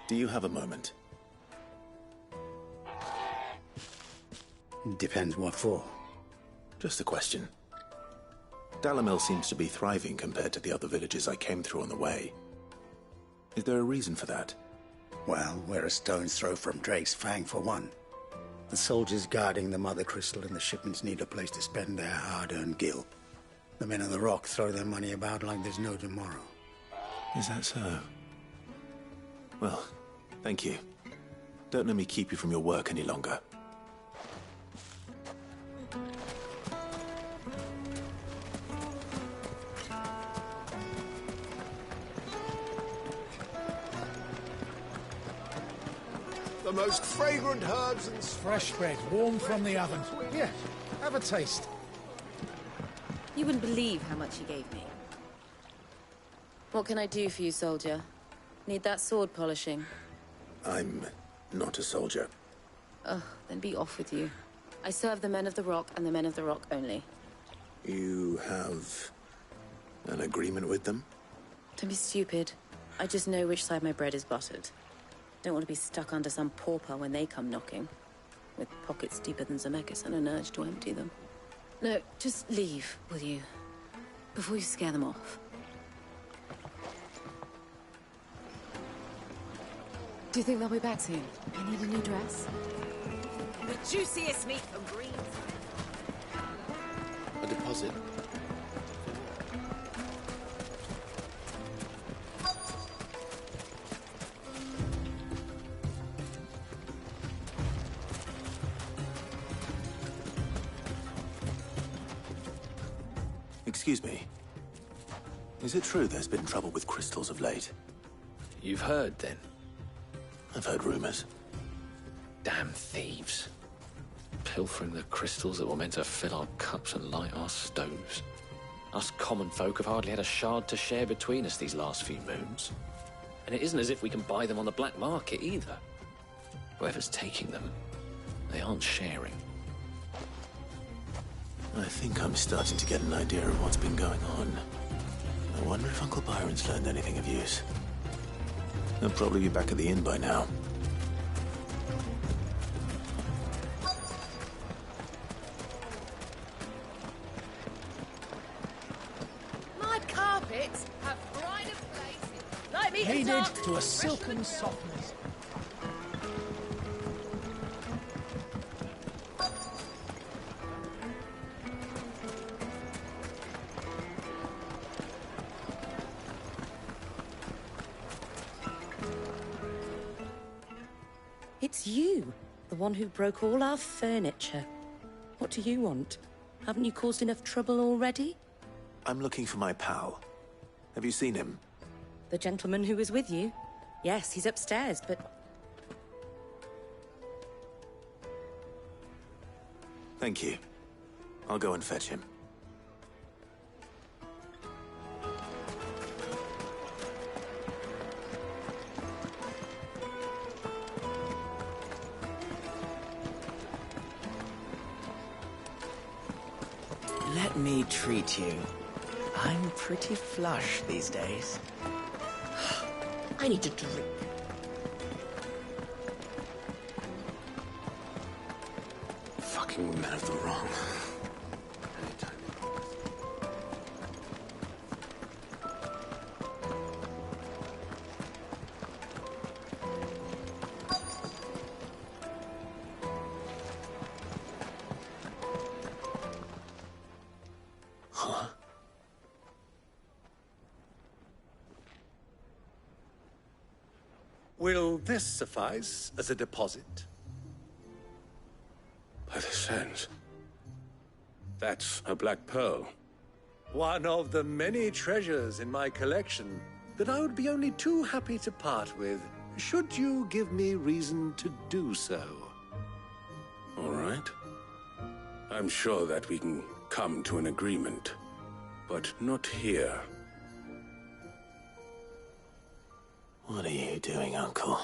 Do you have a moment? Depends what for. Just a question. Dalamil seems to be thriving compared to the other villages I came through on the way. Is there a reason for that? Well, we're a stone's throw from Drake's Fang, for one. The soldiers guarding the Mother Crystal and the shipments need a place to spend their hard-earned gil. The men of the Rock throw their money about like there's no tomorrow. Is that so? Well, thank you. Don't let me keep you from your work any longer. The most fragrant herbs and... Fresh bread, warm from the oven. Here, have a taste. You wouldn't believe how much he gave me. What can I do for you, soldier? Need that sword polishing? I'm not a soldier. Ugh, then be off with you. I serve the men of the Rock and the men of the Rock only. You have an agreement with them? Don't be stupid. I just know which side my bread is buttered. Don't want to be stuck under some pauper when they come knocking. With pockets deeper than Zemeckis and an urge to empty them. No, just leave, will you? Before you scare them off. Do you think they'll be back soon? I need a new dress. The juiciest meat from Greens. A deposit? Excuse me. Is it true there's been trouble with crystals of late? You've heard, then? I've heard rumors. Damn thieves. Pilfering the crystals that were meant to fill our cups and light our stoves. Us common folk have hardly had a shard to share between us these last few moons. And it isn't as if we can buy them on the black market, either. Whoever's taking them, they aren't sharing. I think I'm starting to get an idea of what's been going on. I wonder if Uncle Byron's learned anything of use. He'll probably be back at the inn by now. My carpets have brighter places. Like me Kneaded to a silken softness. It's you, the one who broke all our furniture. What do you want? Haven't you caused enough trouble already? I'm looking for my pal. Have you seen him? The gentleman who was with you? Yes, he's upstairs, but... Thank you. I'll go and fetch him. Let me treat you. I'm pretty flush these days. I need a drink. Fucking men of the wrong. Will this suffice as a deposit? By the sands. That's a black pearl. One of the many treasures in my collection that I would be only too happy to part with, should you give me reason to do so. All right. I'm sure that we can come to an agreement, but not here. What are you doing, Uncle?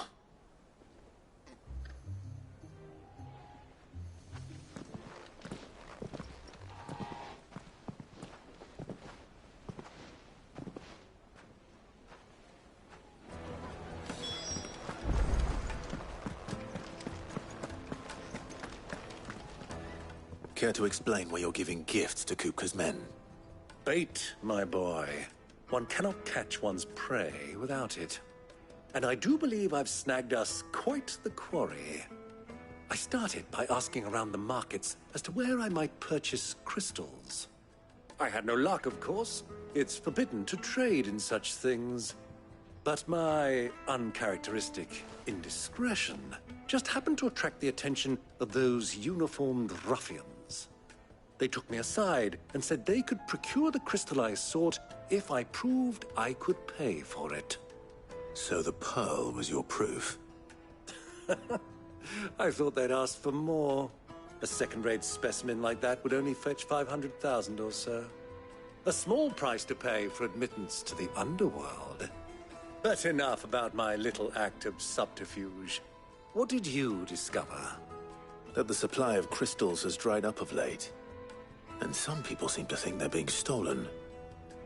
Care to explain why you're giving gifts to Kupka's men? Bait, my boy. One cannot catch one's prey without it. And I do believe I've snagged us quite the quarry. I started by asking around the markets as to where I might purchase crystals. I had no luck, of course. It's forbidden to trade in such things. But my uncharacteristic indiscretion just happened to attract the attention of those uniformed ruffians. They took me aside and said they could procure the crystal I sought if I proved I could pay for it. So the pearl was your proof? I thought they'd ask for more. A second-rate specimen like that would only fetch 500,000 or so. A small price to pay for admittance to the underworld. But enough about my little act of subterfuge. What did you discover? That the supply of crystals has dried up of late. And some people seem to think they're being stolen.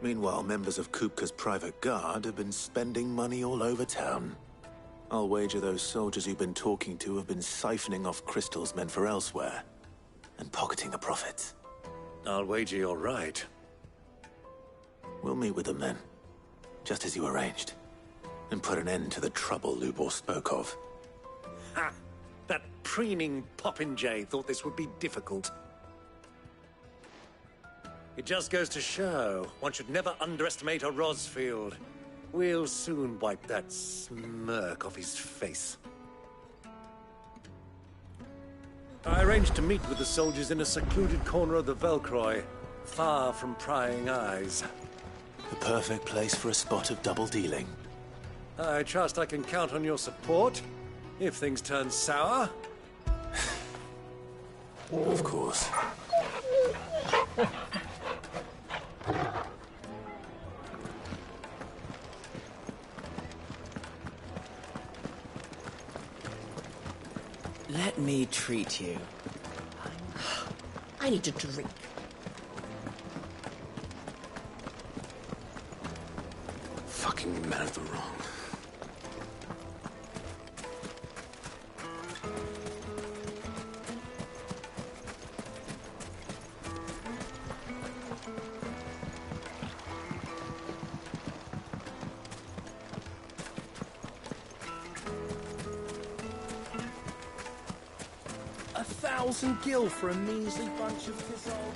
Meanwhile, members of Kupka's private guard have been spending money all over town. I'll wager those soldiers you've been talking to have been siphoning off crystals meant for elsewhere, and pocketing the profits. I'll wager you're right. We'll meet with them then, just as you arranged, and put an end to the trouble Lubor spoke of. Ha! That preening popinjay thought this would be difficult. It just goes to show one should never underestimate a Rosfield. We'll soon wipe that smirk off his face. I arranged to meet with the soldiers in a secluded corner of the Velcroy, far from prying eyes. The perfect place for a spot of double dealing. I trust I can count on your support, if things turn sour. Of course. Let me treat you. I need a drink. Fucking man of the wrong. $1,000 gil for a measly bunch of fizzle.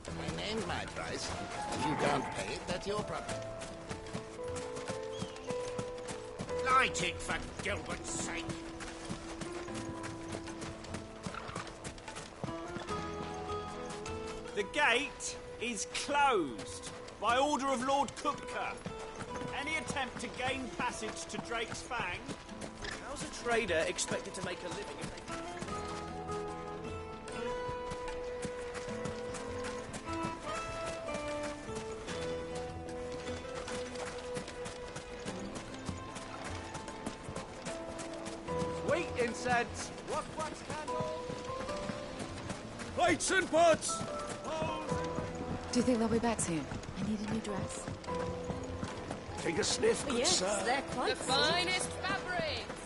I named my price. If you can't pay it, that's your problem. Light it, for Gilbert's sake. The gate is closed by order of Lord Kupka. Any attempt to gain passage to Drake's Fang? How's a trader expected to make a living if they... Sweet incense! Wax candle! Plates and pots! Do you think they'll be back soon? I need a new dress. Take a sniff, good Yes, sir. they're quite The finest fabrics!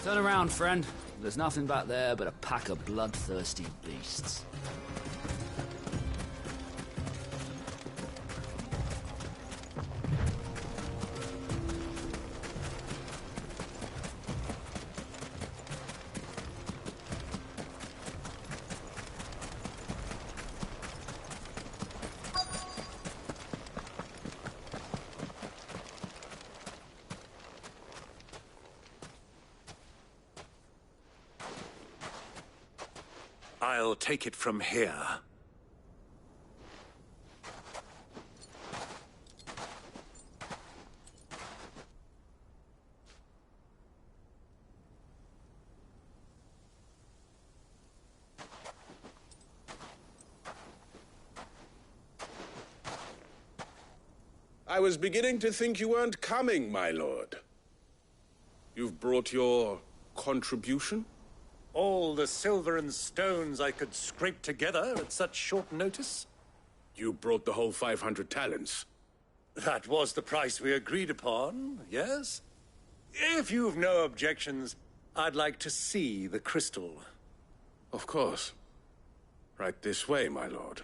Turn around, friend. There's nothing back there but a pack of bloodthirsty beasts. I'll take it from here. I was beginning to think you weren't coming, my lord. You've brought your contribution? All the silver and stones I could scrape together at such short notice? You brought the whole 500 talents. That was the price we agreed upon, yes? If you've no objections, I'd like to see the crystal. Of course. Right this way, my lord.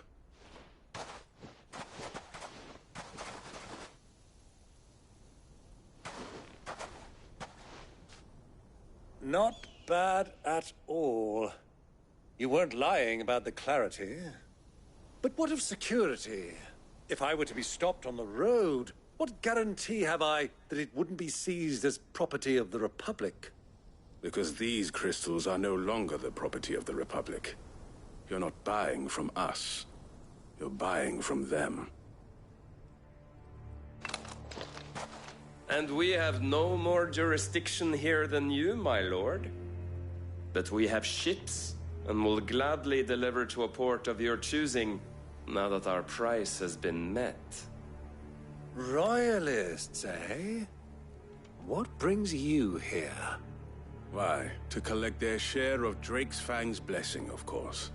Not bad at all. You weren't lying about the clarity. But what of security? If I were to be stopped on the road, what guarantee have I that it wouldn't be seized as property of the Republic? Because these crystals are no longer the property of the Republic. You're not buying from us. You're buying from them. And we have no more jurisdiction here than you, my lord. But we have ships, and will gladly deliver to a port of your choosing, now that our price has been met. Royalists, eh? What brings you here? Why, to collect their share of Drake's Fang's blessing, of course.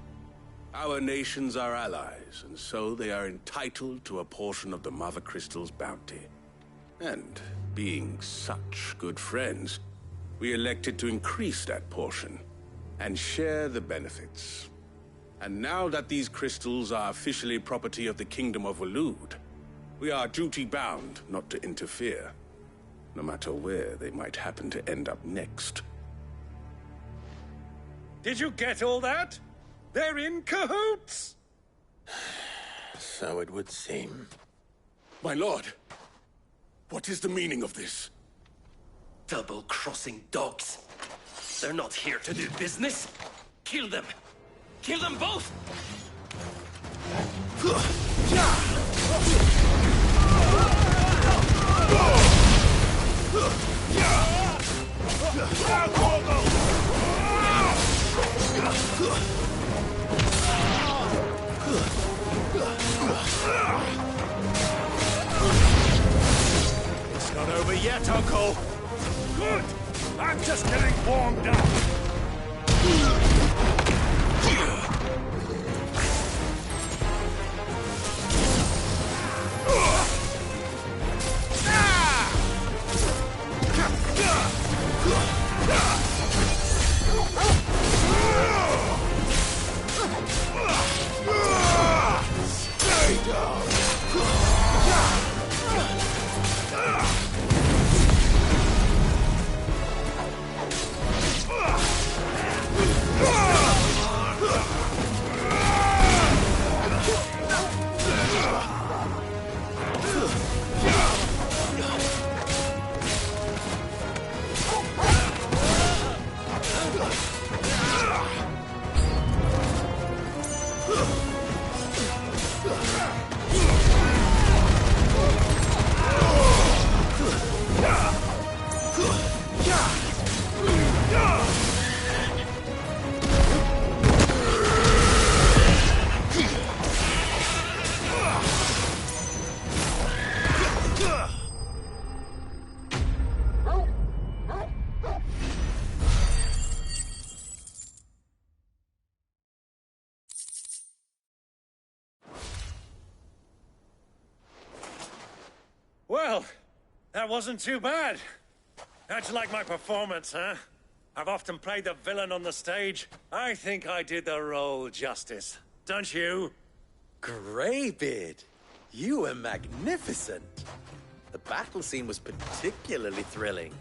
Our nations are allies, and so they are entitled to a portion of the Mother Crystal's bounty. And, being such good friends, we elected to increase that portion and share the benefits. And now that these crystals are officially property of the Kingdom of Waloed, we are duty-bound not to interfere, no matter where they might happen to end up next. Did you get all that? They're in cahoots! So it would seem. My lord, what is the meaning of this? Double-crossing dogs. They're not here to do business. Kill them. Kill them both! It's not over yet, Uncle. Good. I'm just getting warmed up. Stay down. Well, that wasn't too bad. How'd you like my performance, huh? I've often played the villain on the stage. I think I did the role justice. Don't you? Greybeard, you were magnificent. The battle scene was particularly thrilling.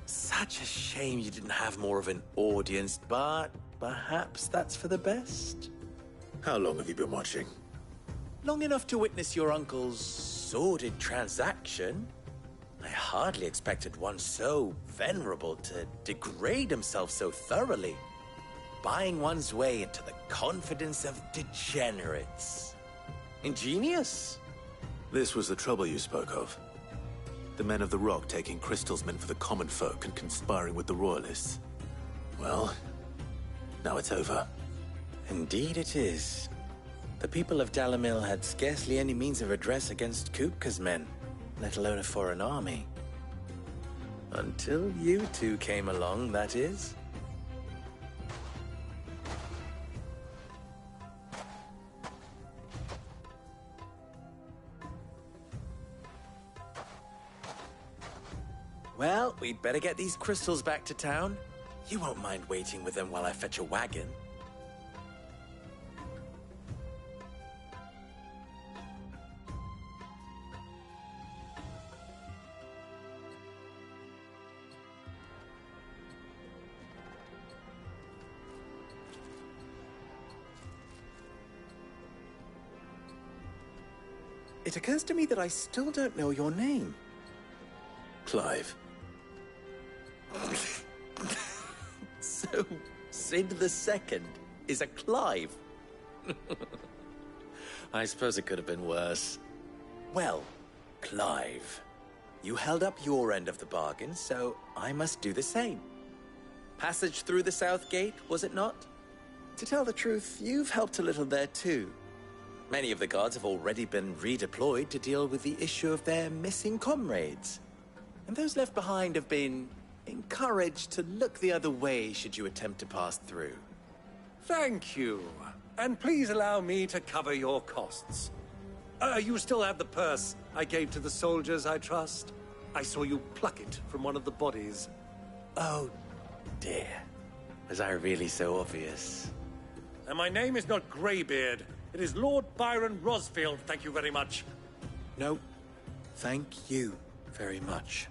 Such a shame you didn't have more of an audience, but perhaps that's for the best. How long have you been watching? Long enough to witness your uncle's sordid transaction. I hardly expected one so venerable to degrade himself so thoroughly, buying one's way into the confidence of degenerates. Ingenious. This was the trouble you spoke of. The men of the Rock taking crystals meant for the common folk and conspiring with the Royalists. Well, now it's over. Indeed it is. The people of Dalamil had scarcely any means of redress against Kupka's men, let alone a foreign army. Until you two came along, that is. Well, we'd better get these crystals back to town. You won't mind waiting with them while I fetch a wagon. It occurs to me that I still don't know your name. Clive. So, Sid the Second is a Clive? I suppose it could have been worse. Well, Clive, you held up your end of the bargain, so I must do the same. Passage through the South Gate, was it not? To tell the truth, you've helped a little there too. Many of the guards have already been redeployed to deal with the issue of their missing comrades. And those left behind have been encouraged to look the other way should you attempt to pass through. Thank you. And please allow me to cover your costs. You still have the purse I gave to the soldiers, I trust? I saw you pluck it from one of the bodies. Oh, dear. Was I really so obvious? And my name is not Greybeard. It is Lord Byron Rosfield, thank you very much. No, thank you very much,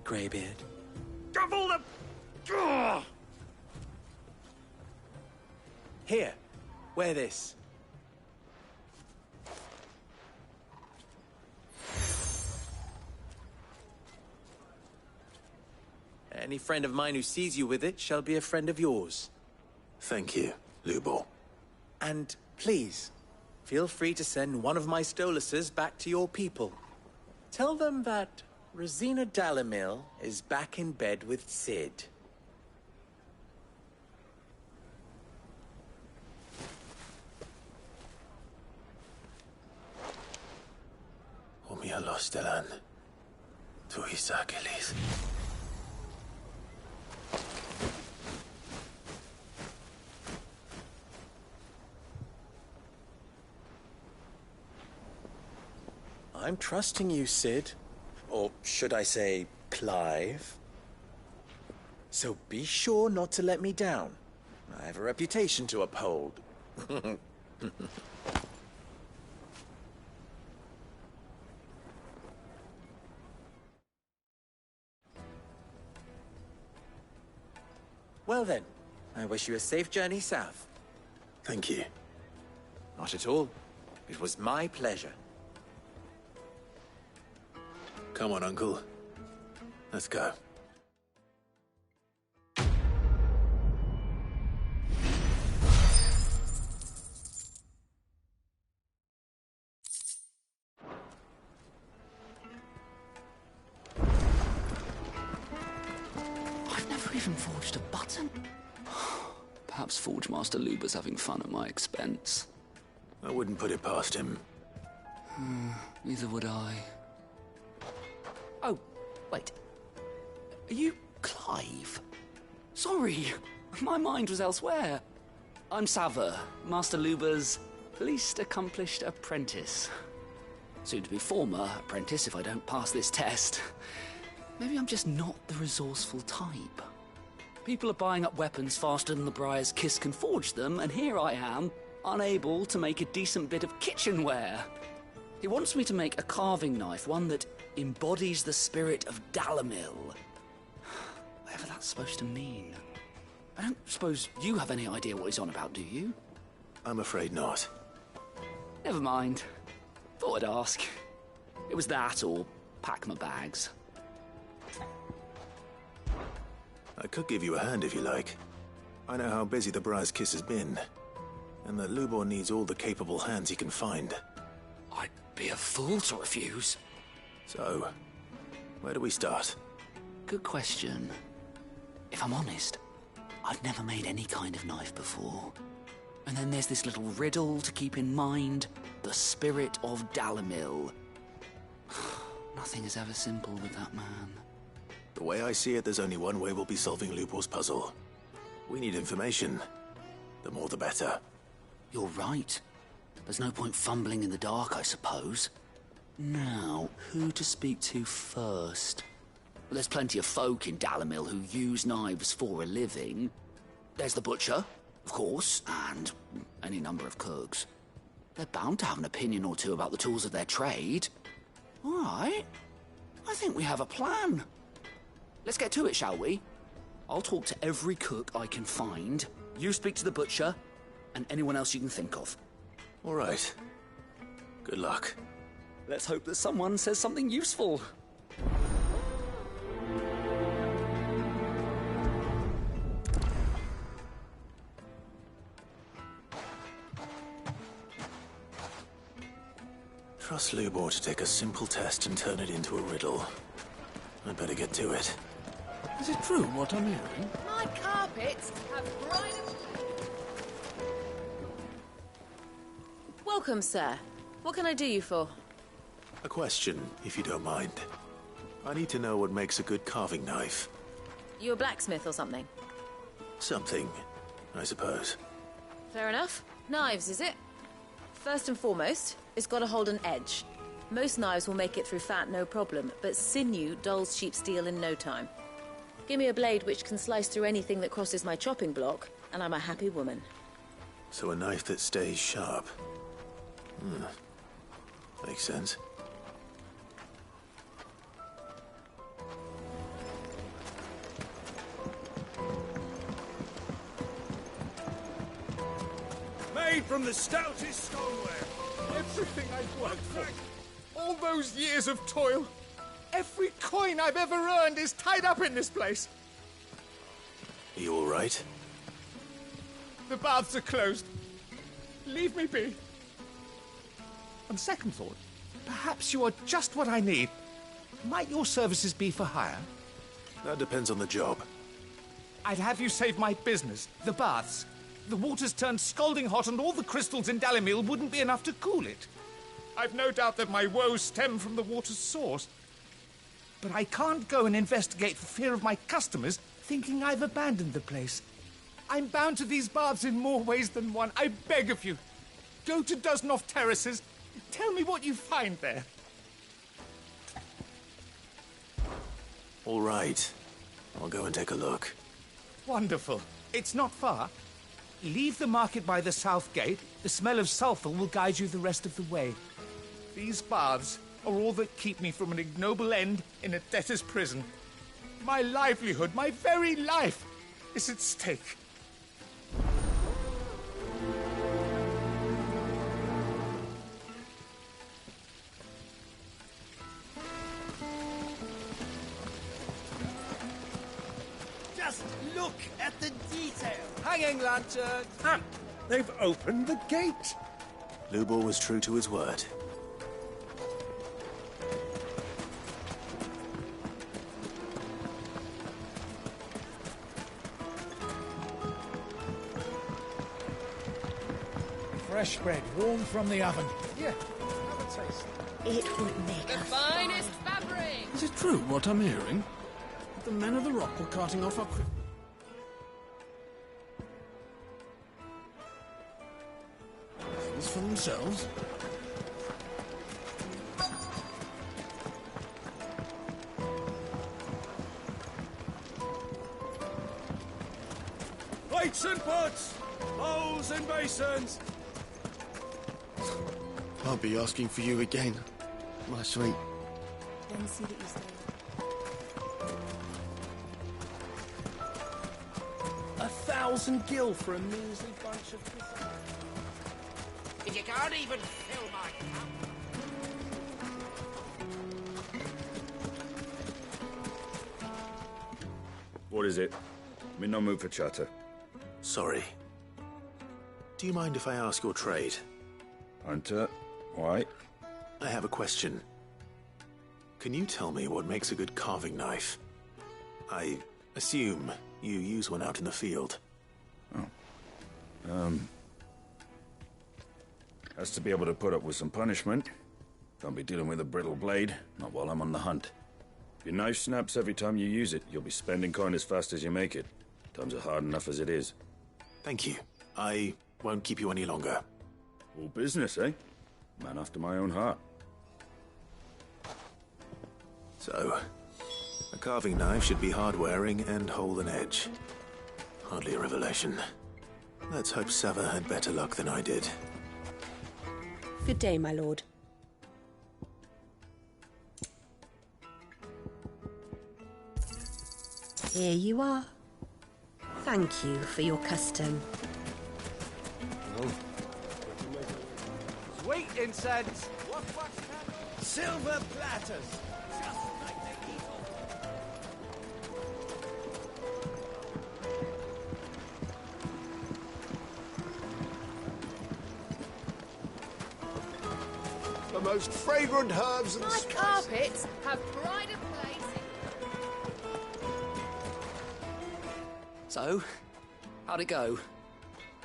Greybeard. Double the... Ugh! Here, wear this. Any friend of mine who sees you with it shall be a friend of yours. Thank you, Lubor. And please, feel free to send one of my Stoluses back to your people. Tell them that Rosina Dalamil is back in bed with Sid. Omia Lostelan. Tuisa Achilles. I'm trusting you, Sid. Or should I say, Clive. So be sure not to let me down. I have a reputation to uphold. Well then, I wish you a safe journey south. Thank you. Not at all. It was my pleasure. Come on, Uncle. Let's go. I've never even forged a button. Perhaps Forge Master Luber's having fun at my expense. I wouldn't put it past him. Neither would I. Oh, wait. Are you Clive? Sorry, my mind was elsewhere. I'm Sava, Master Luber's least accomplished apprentice. Soon to be former apprentice if I don't pass this test. Maybe I'm just not the resourceful type. People are buying up weapons faster than the Briar's Kiss can forge them, and here I am, unable to make a decent bit of kitchenware. He wants me to make a carving knife, one that embodies the spirit of Dalamil. Whatever that's supposed to mean. I don't suppose you have any idea what he's on about, do you? I'm afraid not. Never mind. Thought I'd ask. It was that or pack my bags. I could give you a hand if you like. I know how busy the Briar's Kiss has been, and that Lubor needs all the capable hands he can find. I'd be a fool to refuse. So, where do we start? Good question. If I'm honest, I've never made any kind of knife before. And then there's this little riddle to keep in mind. The spirit of Dalamil. Nothing is ever simple with that man. The way I see it, there's only one way we'll be solving Lubor's puzzle. We need information. The more the better. You're right. There's no point fumbling in the dark, I suppose. Now, who to speak to first? Well, there's plenty of folk in Dalamil who use knives for a living. There's the butcher, of course, and any number of cooks. They're bound to have an opinion or two about the tools of their trade. All right. I think we have a plan. Let's get to it, shall we? I'll talk to every cook I can find. You speak to the butcher, and anyone else you can think of. All right. Good luck. Let's hope that someone says something useful. Trust Lubor to take a simple test and turn it into a riddle. I'd better get to it. Is it true what I'm hearing? My carpets have bride of... Welcome, sir. What can I do you for? A question, if you don't mind. I need to know what makes a good carving knife. You a blacksmith or something? Something, I suppose. Fair enough. Knives, is it? First and foremost, it's got to hold an edge. Most knives will make it through fat, no problem, but sinew dulls cheap steel in no time. Give me a blade which can slice through anything that crosses my chopping block, and I'm a happy woman. So a knife that stays sharp. Makes sense. Made from the stoutest stoneware. Everything I've worked for. All those years of toil. Every coin I've ever earned is tied up in this place. Are you all right? The baths are closed. Leave me be. On second thought, perhaps you are just what I need. Might your services be for hire? That depends on the job. I'd have you save my business, the baths. The water's turned scalding hot and all the crystals in Dalamil wouldn't be enough to cool it. I've no doubt that my woes stem from the water's source. But I can't go and investigate for fear of my customers thinking I've abandoned the place. I'm bound to these baths in more ways than one. I beg of you. Go to Dusnoff Terraces. Tell me what you find there. All right. I'll go and take a look. Wonderful. It's not far. Leave the market by the south gate. The smell of sulphur will guide you the rest of the way. These baths are all that keep me from an ignoble end in a debtor's prison. My livelihood, my very life, is at stake. Just look at the detail. Hanging lantern! They've opened the gate. Lubor was true to his word. Fresh bread, warm from the oven. Yeah, have a taste. It would make The finest fabric! Is it true what I'm hearing? That the men of the rock were carting off our... Things for themselves. Weights and pots! Bowls and basins! I'll be asking for you again, my sweet. Then see that you stay. 1,000 gil for a measly bunch of kisses. If you can't even fill my cup. What is it? I'm in no mood for chatter. Sorry. Do you mind if I ask your trade? Hunter, why? I have a question. Can you tell me what makes a good carving knife? I assume you use one out in the field. Has to be able to put up with some punishment. Can't be dealing with a brittle blade, not while I'm on the hunt. If your knife snaps every time you use it, you'll be spending coin as fast as you make it. Times are hard enough as it is. Thank you. I won't keep you any longer. All business, eh? Man after my own heart. So, a carving knife should be hard-wearing and hold an edge. Hardly a revelation. Let's hope Sava had better luck than I did. Good day, my lord. Here you are. Thank you for your custom. Sweet incense! Silver platters! Just like the evil. The most fragrant herbs and My spices. carpets have pride of place. So, how'd it go?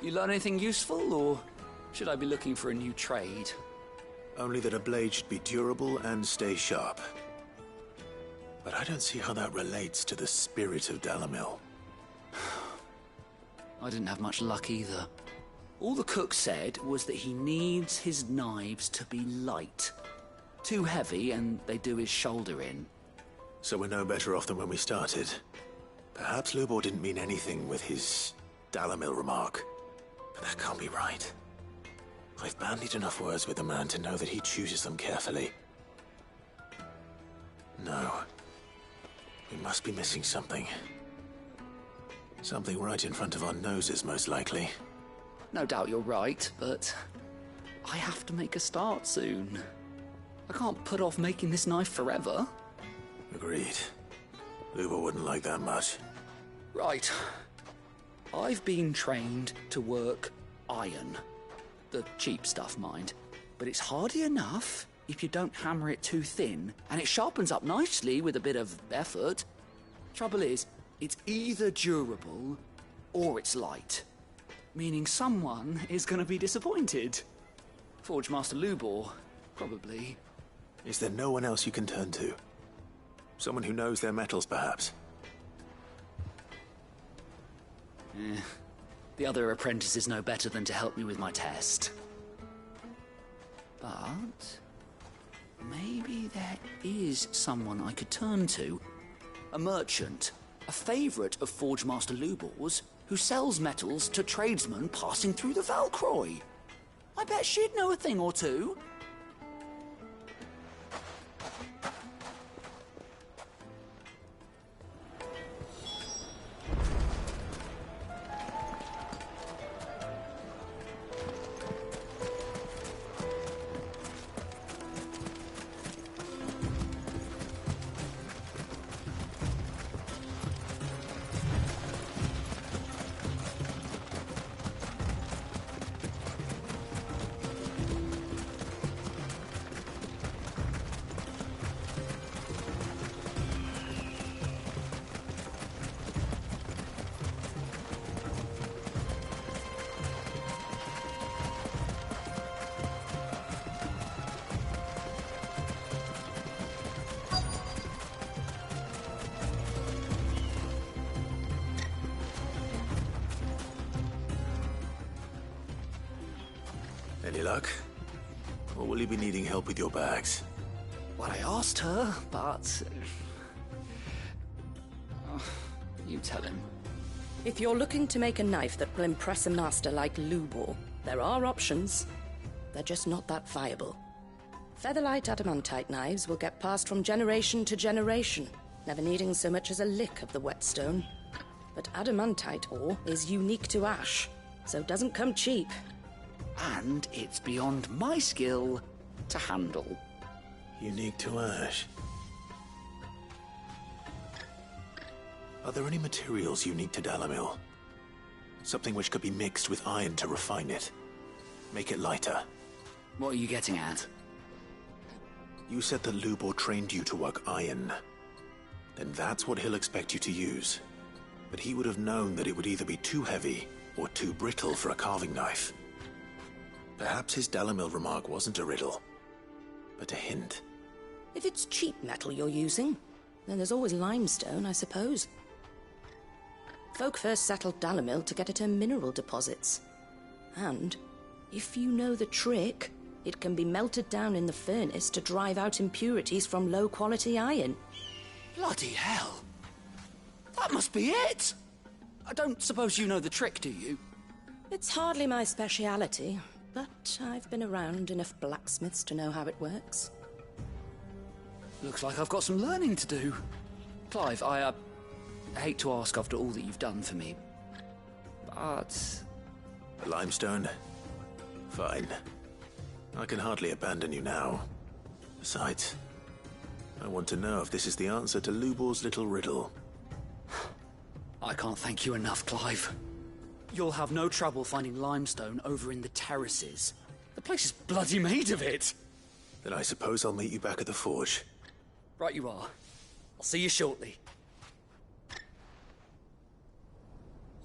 You learn anything useful, or should I be looking for a new trade? Only that a blade should be durable and stay sharp. But I don't see how that relates to the spirit of Dalamil. I didn't have much luck either. All the cook said was that he needs his knives to be light. Too heavy and they do his shoulder in. So we're no better off than when we started. Perhaps Lubor didn't mean anything with his Dalamil remark. But that can't be right. I've bandied enough words with the man to know that he chooses them carefully. No. We must be missing something. Something right in front of our noses, most likely. No doubt you're right, but I have to make a start soon. I can't put off making this knife forever. Agreed. Lubor wouldn't like that much. Right. I've been trained to work iron. The cheap stuff, mind. But it's hardy enough if you don't hammer it too thin, and it sharpens up nicely with a bit of effort. Trouble is, it's either durable or it's light. Meaning someone is going to be disappointed. Forge Master Lubor, probably. Is there no one else you can turn to? Someone who knows their metals, perhaps? The other apprentices know better than to help me with my test. But maybe there is someone I could turn to. A merchant, a favourite of Forge Master Lubor's, who sells metals to tradesmen passing through the Valcroy. I bet she'd know a thing or two. Any luck? Or will you be needing help with your bags? Well, I asked her, but... you tell him. If you're looking to make a knife that will impress a master like Lubor, there are options. They're just not that viable. Featherlight adamantite knives will get passed from generation to generation, never needing so much as a lick of the whetstone. But adamantite ore is unique to ash, so it doesn't come cheap. And it's beyond my skill to handle. Unique to ash. Are there any materials unique to Dalamil? Something which could be mixed with iron to refine it. Make it lighter. What are you getting at? You said that Lubor trained you to work iron. Then that's what he'll expect you to use. But he would have known that it would either be too heavy or too brittle for a carving knife. Perhaps his Dalamil remark wasn't a riddle, but a hint. If it's cheap metal you're using, then there's always limestone, I suppose. Folk first settled Dalamil to get at her mineral deposits. And, if you know the trick, it can be melted down in the furnace to drive out impurities from low-quality iron. Bloody hell! That must be it! I don't suppose you know the trick, do you? It's hardly my speciality, but I've been around enough blacksmiths to know how it works. Looks like I've got some learning to do. Clive, I hate to ask after all that you've done for me, but... Limestone? Fine. I can hardly abandon you now. Besides, I want to know if this is the answer to Lubor's little riddle. I can't thank you enough, Clive. You'll have no trouble finding limestone over in the terraces. The place is bloody made of it. Then I suppose I'll meet you back at the forge. Right you are. I'll see you shortly.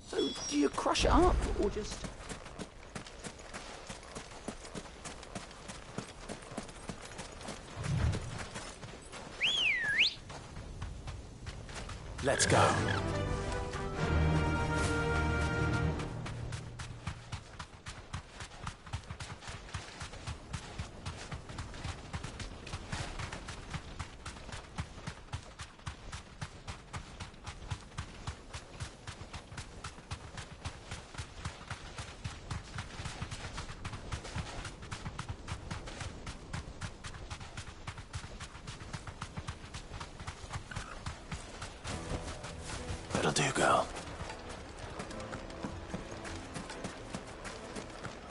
So, do you crush it up, or just... Let's go. That'll do, girl.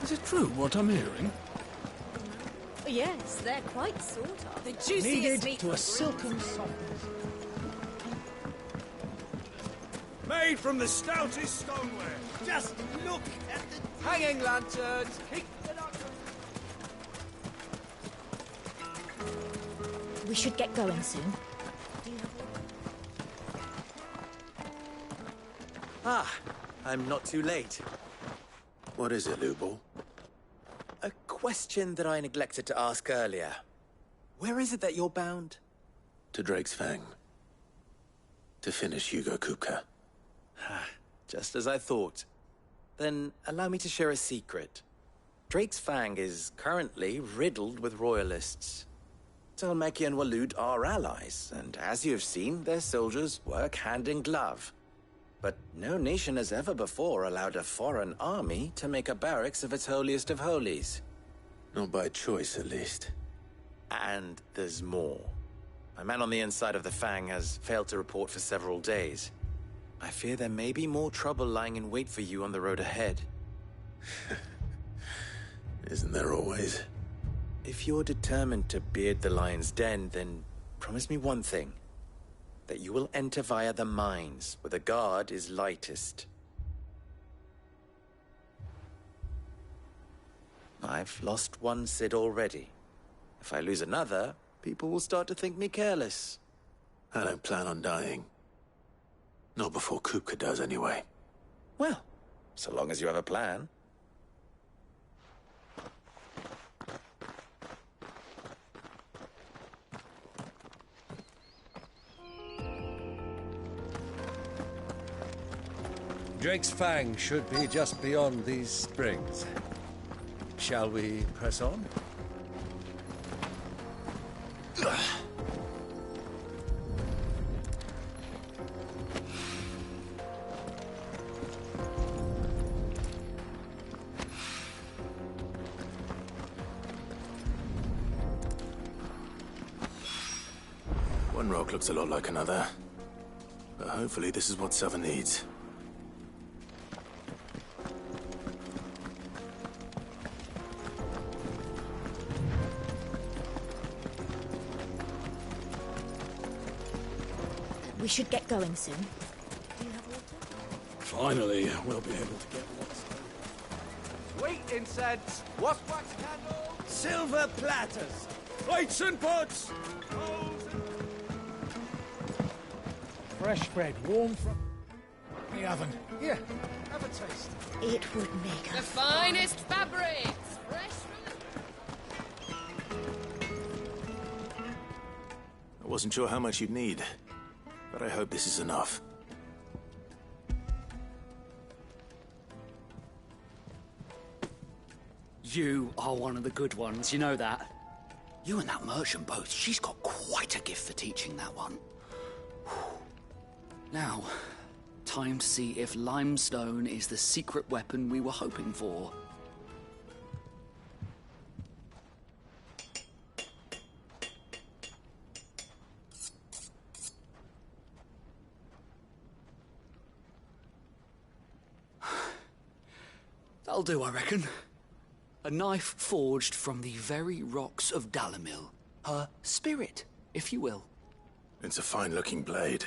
Is it true what I'm hearing? Yes, they're quite sought after. The juiciest Kneaded meat to a silken softness. Made from the stoutest stoneware. Just look at the Hanging lanterns! Keep it up! We should get going soon. Ah, I'm not too late. What is it, Lubor? A question that I neglected to ask earlier. Where is it that you're bound? To Drake's Fang. To finish Hugo Kupka. Just as I thought. Then allow me to share a secret. Drake's Fang is currently riddled with royalists. Talmeki and Waloed are allies, and as you have seen, their soldiers work hand in glove. But no nation has ever before allowed a foreign army to make a barracks of its holiest of holies. Not by choice, at least. And there's more. My man on the inside of the Fang has failed to report for several days. I fear there may be more trouble lying in wait for you on the road ahead. Isn't there always? If you're determined to beard the lion's den, then promise me one thing. That you will enter via the mines, where the guard is lightest. I've lost one Cid already. If I lose another, people will start to think me careless. I don't plan on dying. Not before Kupka does, anyway. Well, so long as you have a plan. Drake's Fang should be just beyond these springs. Shall we press on? One rock looks a lot like another. But hopefully this is what Sava needs. We should get going soon. Finally, we'll be able to get what's... Wheat incense! Wax candles! Silver platters! Plates and pots! Fresh bread, warm from the oven. Here, have a taste. It would make The finest fabrics! Fresh I wasn't sure how much you'd need, but I hope this is enough. You are one of the good ones, you know that. You and that merchant both, she's got quite a gift for teaching that one. Now, time to see if limestone is the secret weapon we were hoping for. That'll do, I reckon. A knife forged from the very rocks of Dalamil. Her spirit, if you will. It's a fine-looking blade.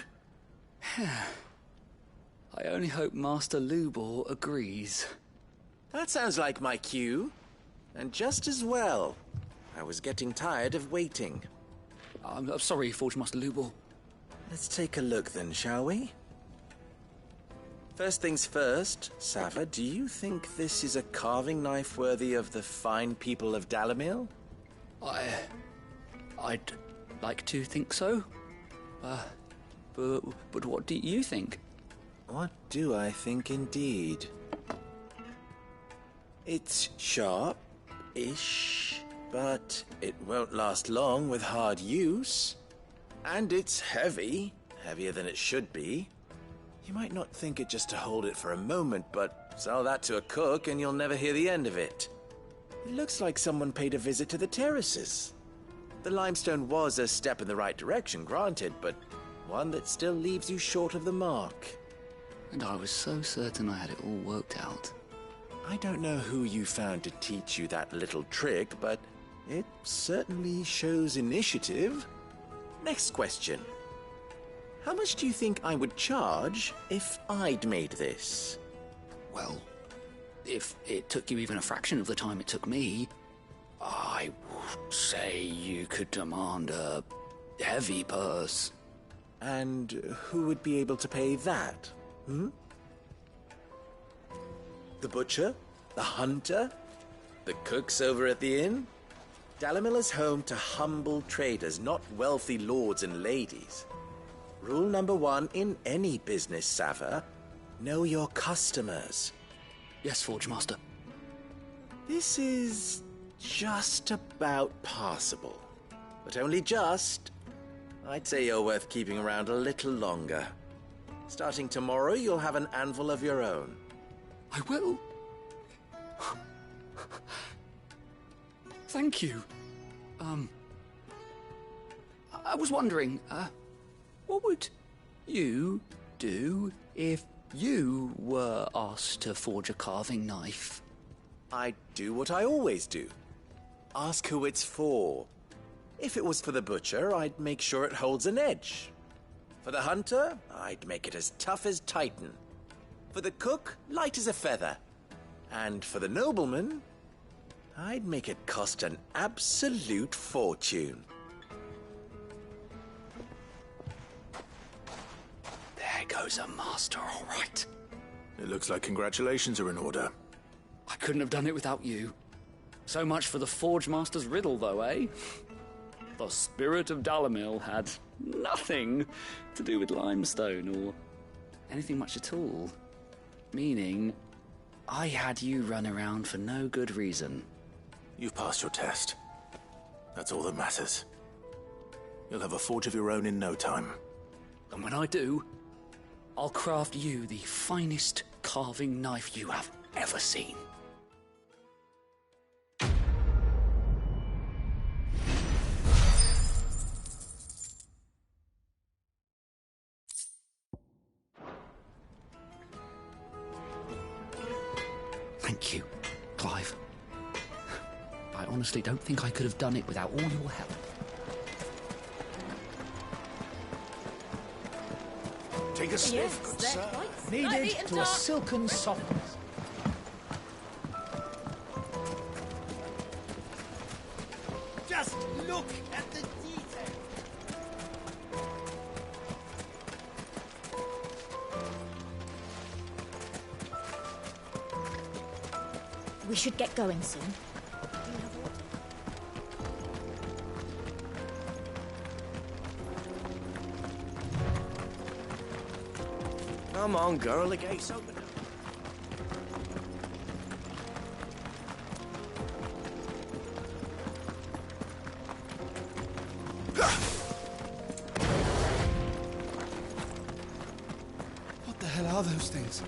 I only hope Master Lubor agrees. That sounds like my cue. And just as well. I was getting tired of waiting. I'm sorry, Forge Master Lubor. Let's take a look then, shall we? First things first, Sava, do you think this is a carving knife worthy of the fine people of Dalamil? I'd like to think so. But what do you think? What do I think indeed? It's sharp-ish, but it won't last long with hard use. And it's heavy, heavier than it should be. You might not think it just to hold it for a moment, but sell that to a cook and you'll never hear the end of it. It looks like someone paid a visit to the terraces. The limestone was a step in the right direction, granted, but one that still leaves you short of the mark. And I was so certain I had it all worked out. I don't know who you found to teach you that little trick, but it certainly shows initiative. Next question. How much do you think I would charge if I'd made this? Well, if it took you even a fraction of the time it took me, I would say you could demand a heavy purse. And who would be able to pay that? The butcher? The hunter? The cooks over at the inn? Dalamil is home to humble traders, not wealthy lords and ladies. Rule number 1 in any business, Sava, know your customers. Yes, Forge Master. This is just about passable. But only just. I'd say you're worth keeping around a little longer. Starting tomorrow, you'll have an anvil of your own. I will. Thank you. I was wondering, what would you do if you were asked to forge a carving knife? I'd do what I always do. Ask who it's for. If it was for the butcher, I'd make sure it holds an edge. For the hunter, I'd make it as tough as Titan. For the cook, light as a feather. And for the nobleman, I'd make it cost an absolute fortune. There goes a master, all right. It looks like congratulations are in order. I couldn't have done it without you. So much for the Forge Master's riddle, though, eh? The spirit of Dalamil had nothing to do with limestone or anything much at all. Meaning, I had you run around for no good reason. You've passed your test. That's all that matters. You'll have a forge of your own in no time. And when I do, I'll craft you the finest carving knife you have ever seen. honestly don't think I could have done it without all your help. Take a sniff, good sir. Needed to a silken softness. Just look at the detail. We should get going soon. Come on, girl, the gate's open. What the hell are those things?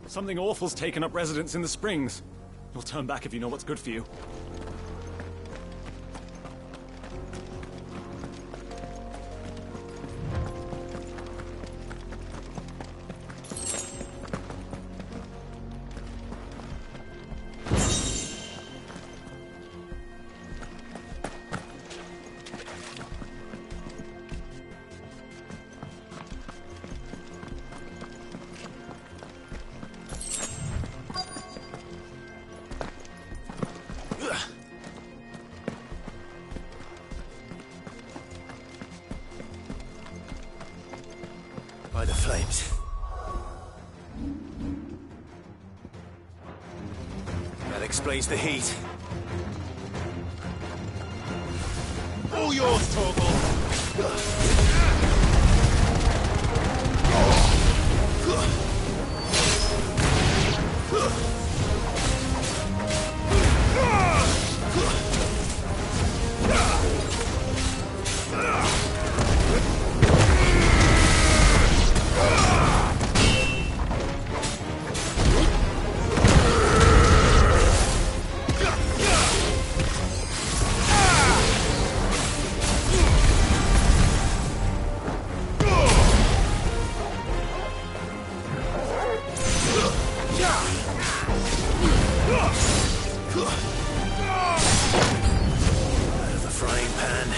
Something awful's taken up residence in the springs. You'll turn back if you know what's good for you. By the flames. That explains the heat. All yours, Torgal. Out of the frying pan.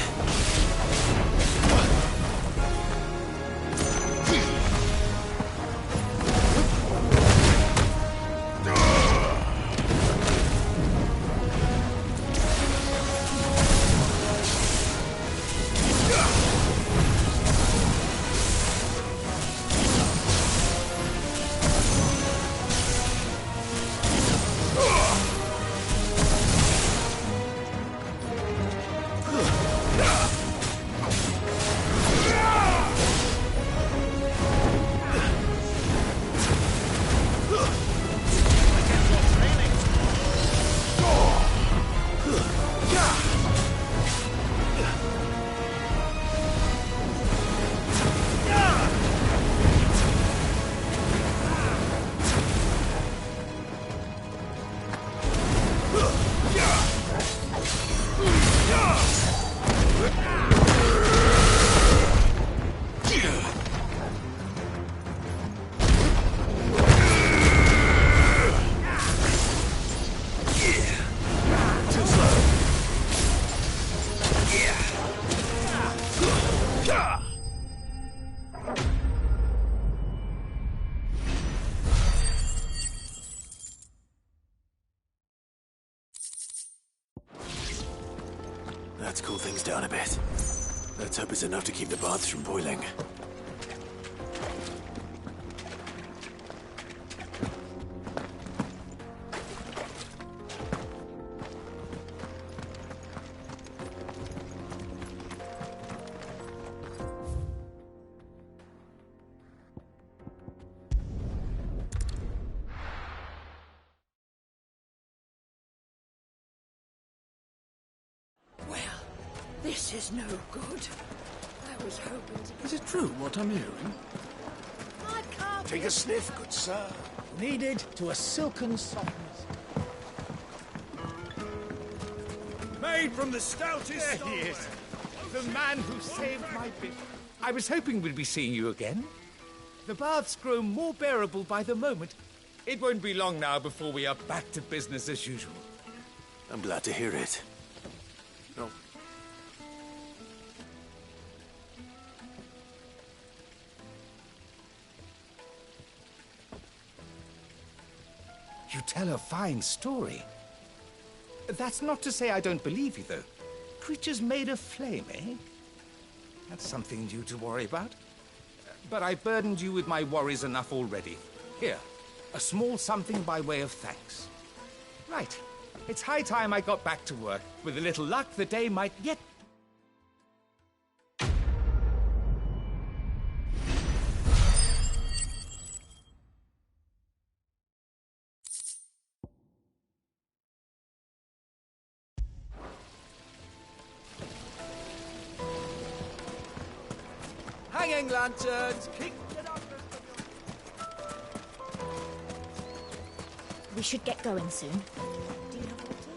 Let's cool things down a bit. Let's hope it's enough to keep the baths from boiling. This is no good. was hoping to... Is it true what I'm hearing? My carpet... Take a sniff, good sir. Kneaded to a silken softness. Made from the stoutest... There he is. The man who saved my bit. I was hoping we'd be seeing you again. The baths grow more bearable by the moment. It won't be long now before we are back to business as usual. I'm glad to hear it. Oh. You tell a fine story. That's not to say I don't believe you, though. Creatures made of flame, eh? That's something new to worry about. But I burdened you with my worries enough already. Here, a small something by way of thanks. Right. It's high time I got back to work. With a little luck, the day might yet... Hanging lanterns! Keep it up! We should get going soon. Do you have water?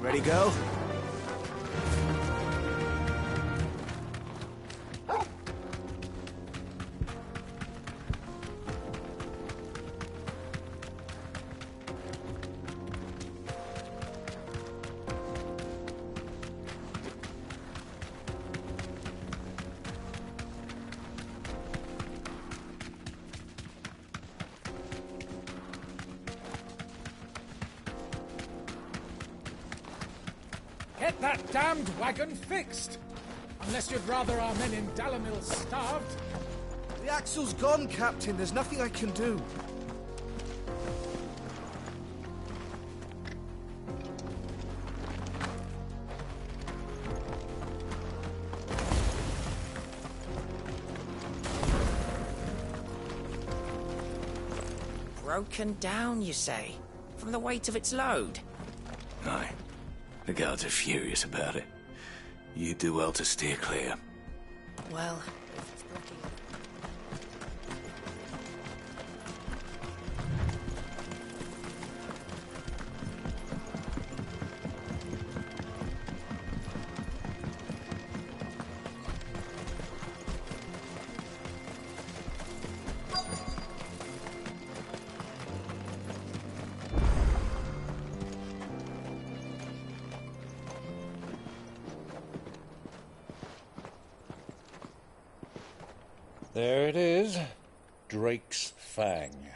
Ready, go? Get that damned wagon fixed! Unless you'd rather our men in Dalamil starved. The axle's gone, Captain. There's nothing I can do. Broken down, you say? From the weight of its load? Aye. The guards are furious about it. You do well to steer clear. Well, There it is. Drake's Fang.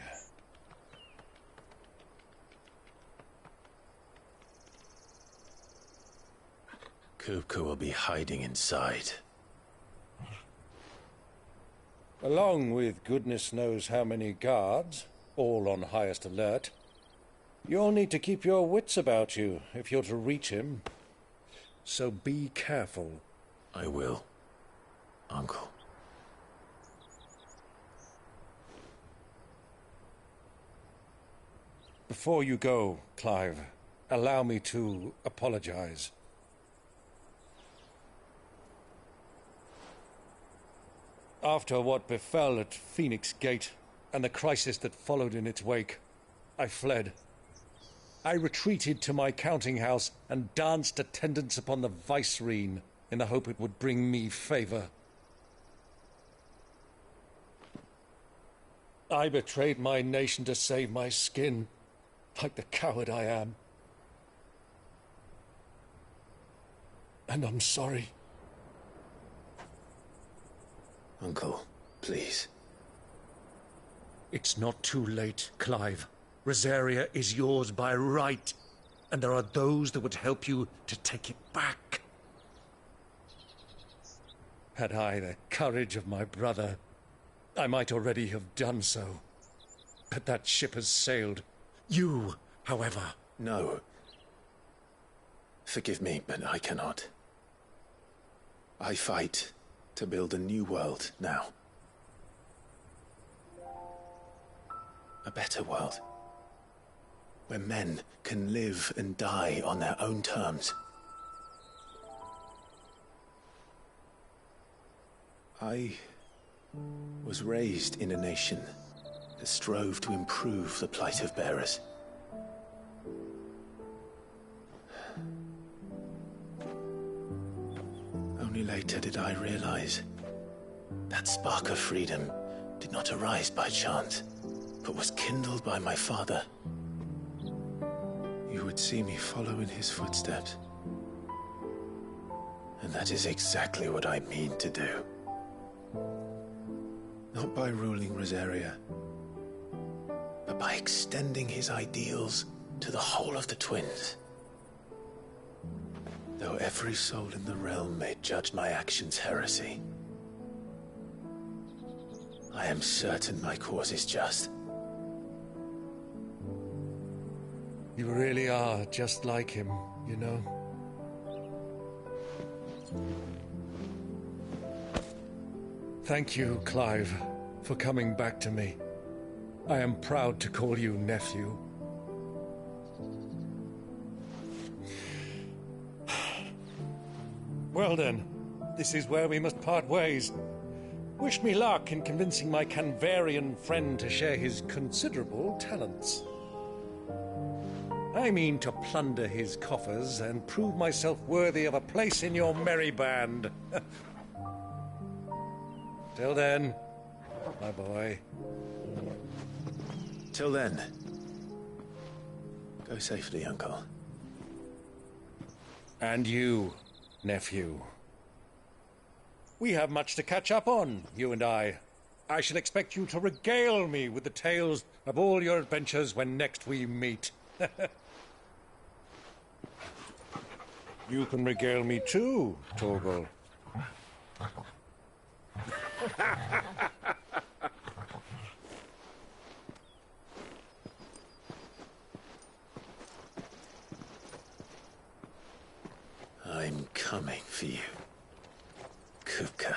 Kupka will be hiding inside. Along with goodness knows how many guards, all on highest alert. You'll need to keep your wits about you if you're to reach him. So be careful. I will, Uncle. Before you go, Clive, allow me to apologize. After what befell at Phoenix Gate and the crisis that followed in its wake, I fled. I retreated to my counting house and danced attendance upon the vicereine in the hope it would bring me favor. I betrayed my nation to save my skin, like the coward I am. And I'm sorry. Uncle, please. It's not too late, Clive. Rosaria is yours by right, and there are those that would help you to take it back. Had I the courage of my brother, I might already have done so. But that ship has sailed. You, however... No. Forgive me, but I cannot. I fight to build a new world now. A better world. where men can live and die on their own terms. I was raised in a nation that strove to improve the plight of bearers. Only later did I realize that spark of freedom did not arise by chance, but was kindled by my father. You would see me follow in his footsteps. And that is exactly what I mean to do. Not by ruling Rosaria, but by extending his ideals to the whole of the Twins. Though every soul in the realm may judge my actions heresy, I am certain my cause is just. You really are just like him, you know? Thank you, Clive, for coming back to me. I am proud to call you nephew. Well then, this is where we must part ways. Wish me luck in convincing my Canvarian friend to share his considerable talents. I mean to plunder his coffers and prove myself worthy of a place in your merry band. Till then, my boy. Till then, go safely, Uncle. And you, nephew. We have much to catch up on, you and I. I shall expect you to regale me with the tales of all your adventures when next we meet. You can regale me too, Torgal. I'm coming for you, Kupka.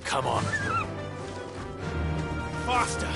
Come on. Faster!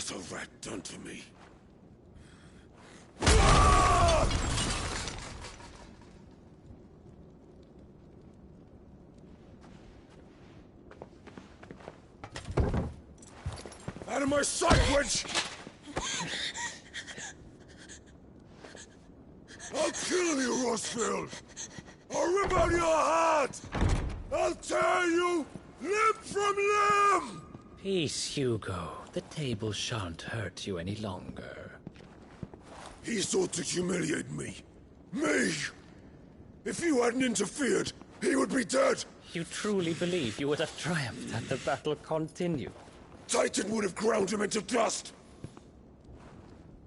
What a rat done to me. Out of my sight, witch! I'll kill you, Rossfield! I'll rip out your heart! I'll tear you limb from limb! Peace, Hugo. The table shan't hurt you any longer. He sought to humiliate me. Me! If you hadn't interfered, he would be dead! You truly believe you would have triumphed had the battle continued? Titan would have ground him into dust!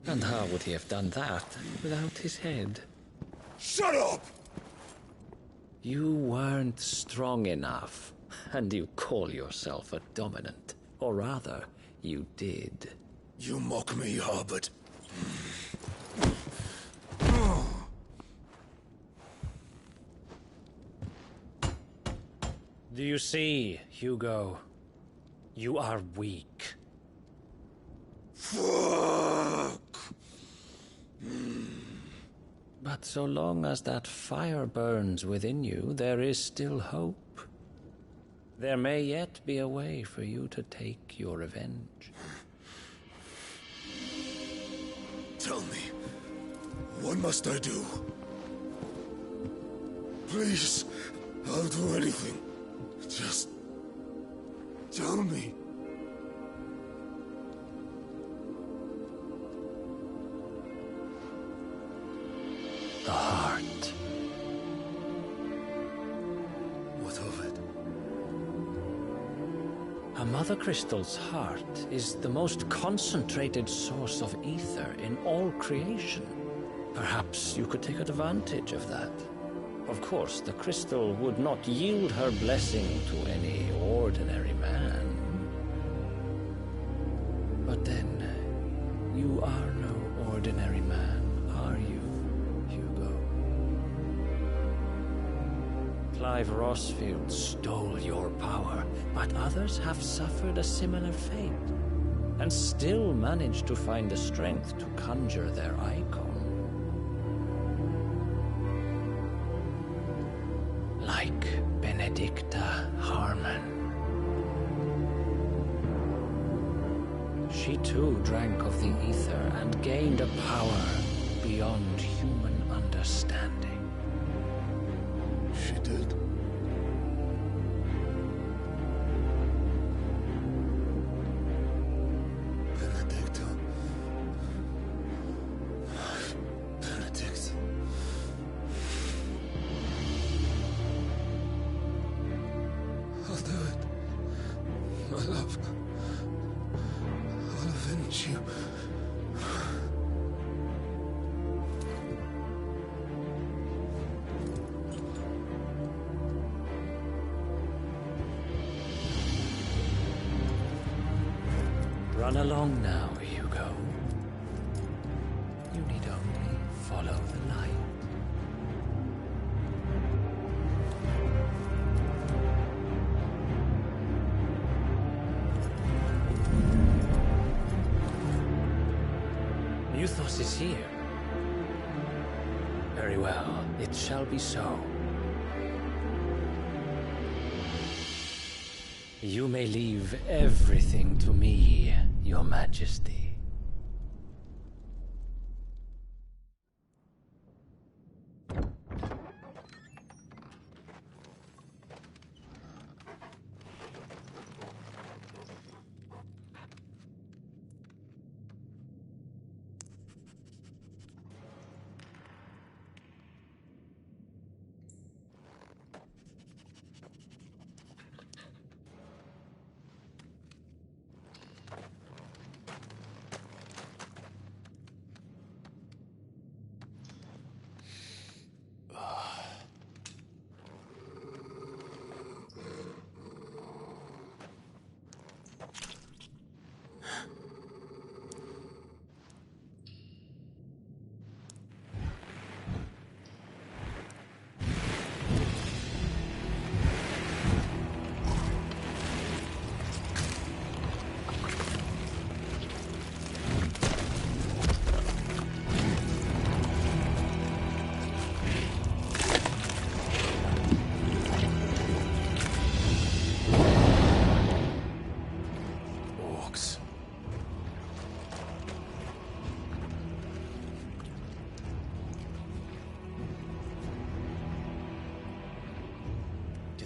And how would he have done that without his head? Shut up! You weren't strong enough, and you call yourself a dominant. Or rather, you did. You mock me, Harbert. Do you see, Hugo? You are weak. Fuck! But so long as that fire burns within you, there is still hope. There may yet be a way for you to take your revenge. Tell me, what must I do? Please, I'll do anything. Just tell me. The heart. What of it? A Mother Crystal's heart is the most concentrated source of ether in all creation. Perhaps you could take advantage of that. Of course, the crystal would not yield her blessing to any ordinary man. But then, you are no ordinary man, are you, Hugo? Clive Rossfield stole your power, but others have suffered a similar fate, and still managed to find the strength to conjure their icon. Like Benedicta Harmon. She too drank of the ether and gained a power beyond human understanding. She did. Benedicta. Benedict. I'll do it. My love. I'll avenge you. Run along now, Hugo. You need only follow the light. Muthos is here. Very well, it shall be so. You may leave everything to me, Your Majesty.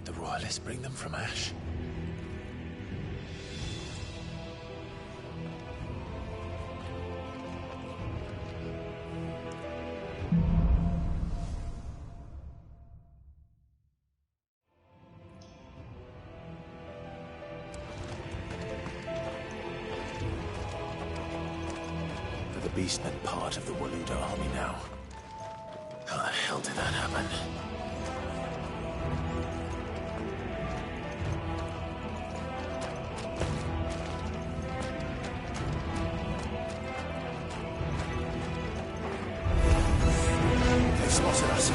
Did the Royalists bring them from Ash? The Beastmen part of the Waluda army now. How the hell did that happen? They've spotted us.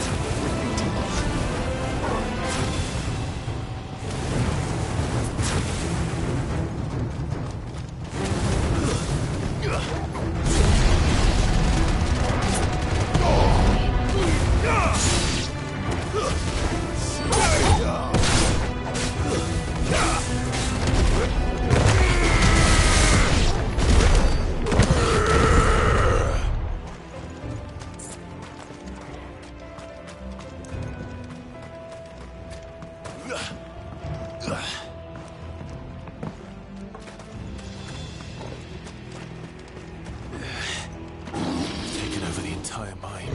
Taken over the entire mine.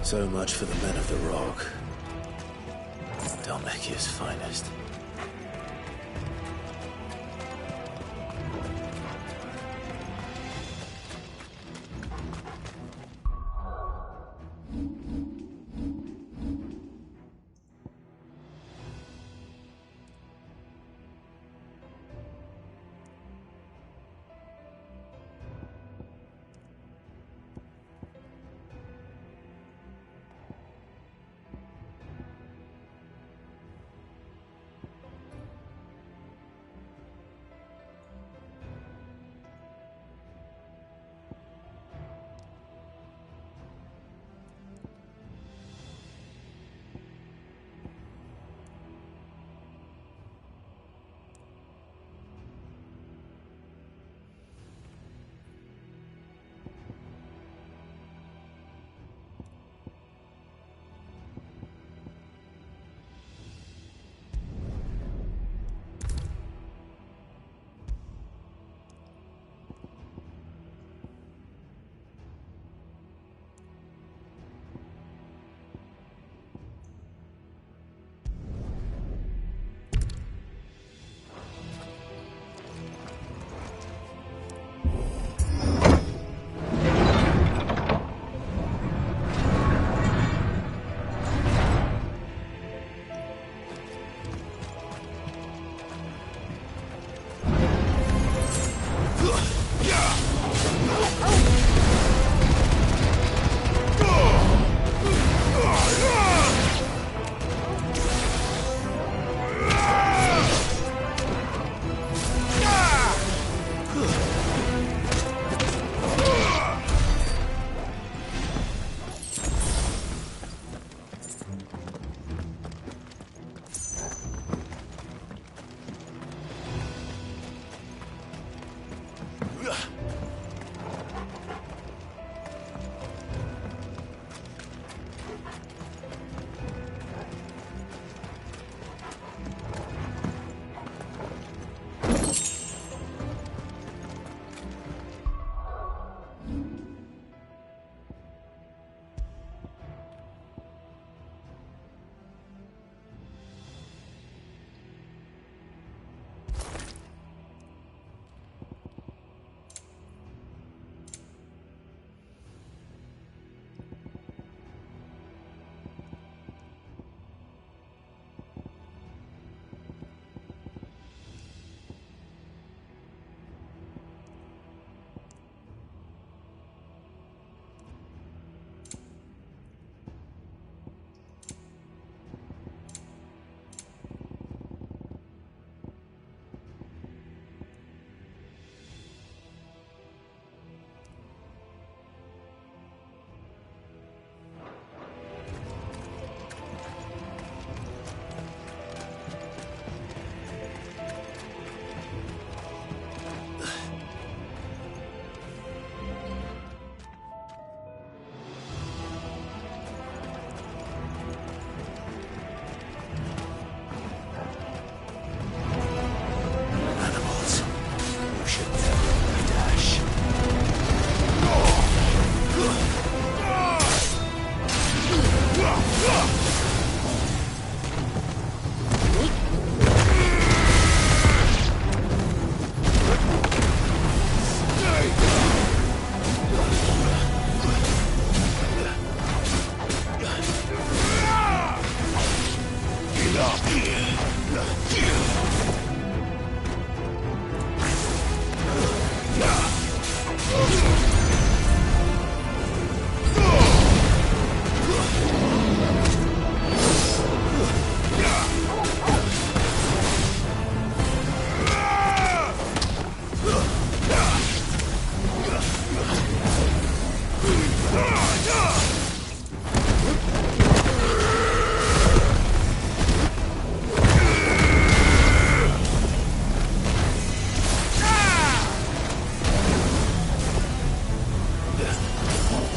So much for the men of the Rock. Dhalmekia's finest.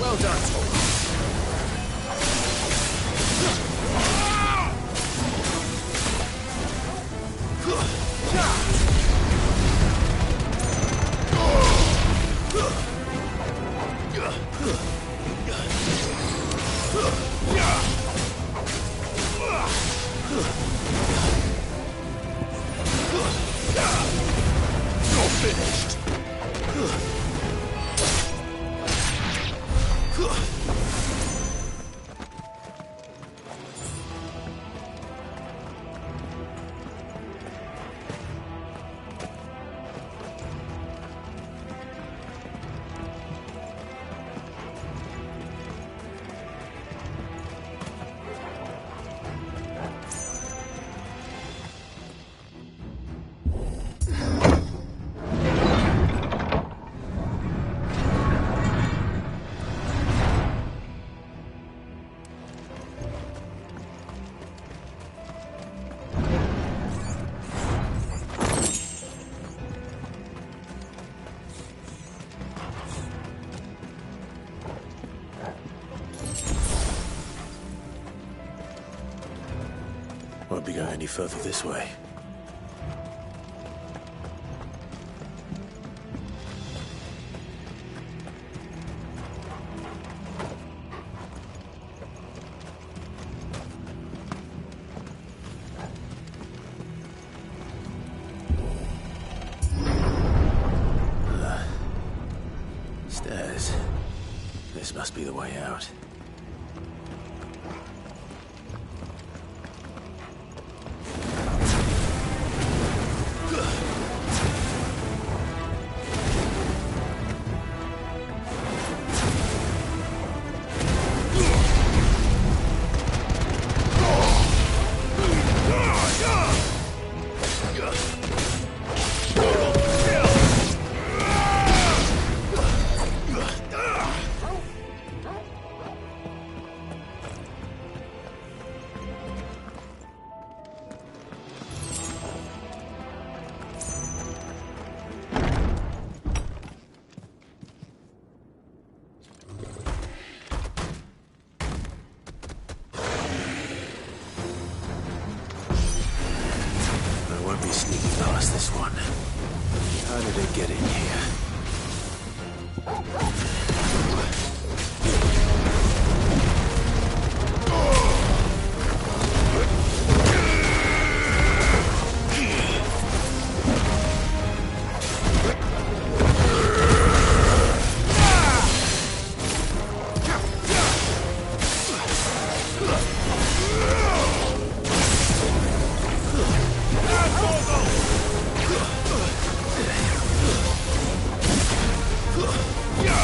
Well done, Tom. You're finished. Won't be going any further this way. Stairs. This must be the way out. This one. How did it get in here? Yeah!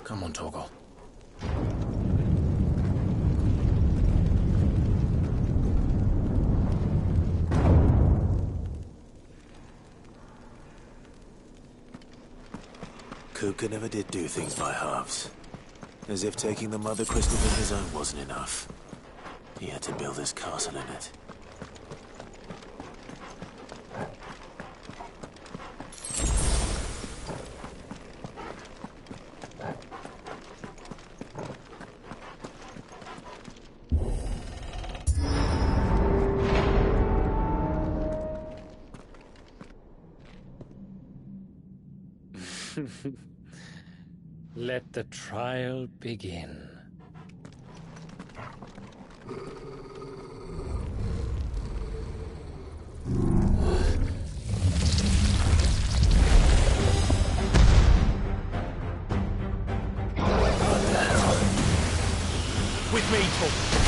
Come on, Torgal. Kupka never did do things by halves. As if taking the Mother Crystal on his own wasn't enough. He had to build his castle in it. Let the trial begin. With me, Torgal.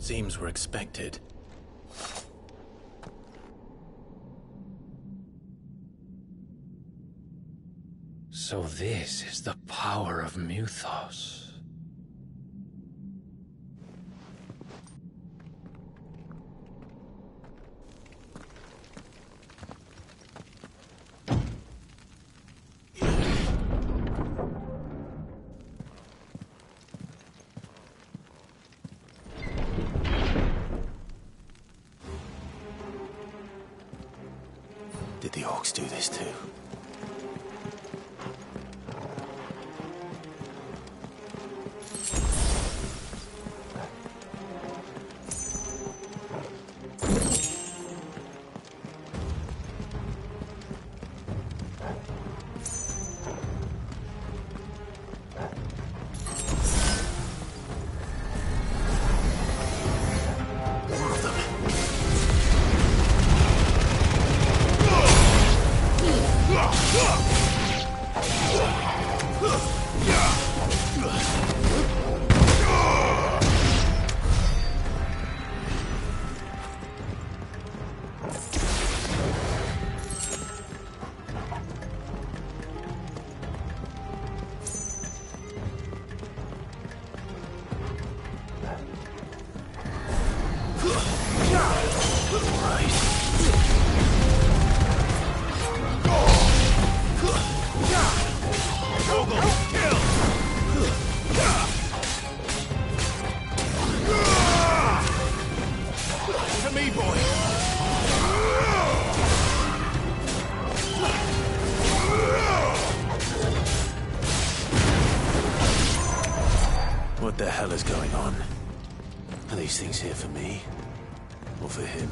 Seems we're expected. So this is the power of Muthos. Did the orcs do this too? these things here for me? Or for him?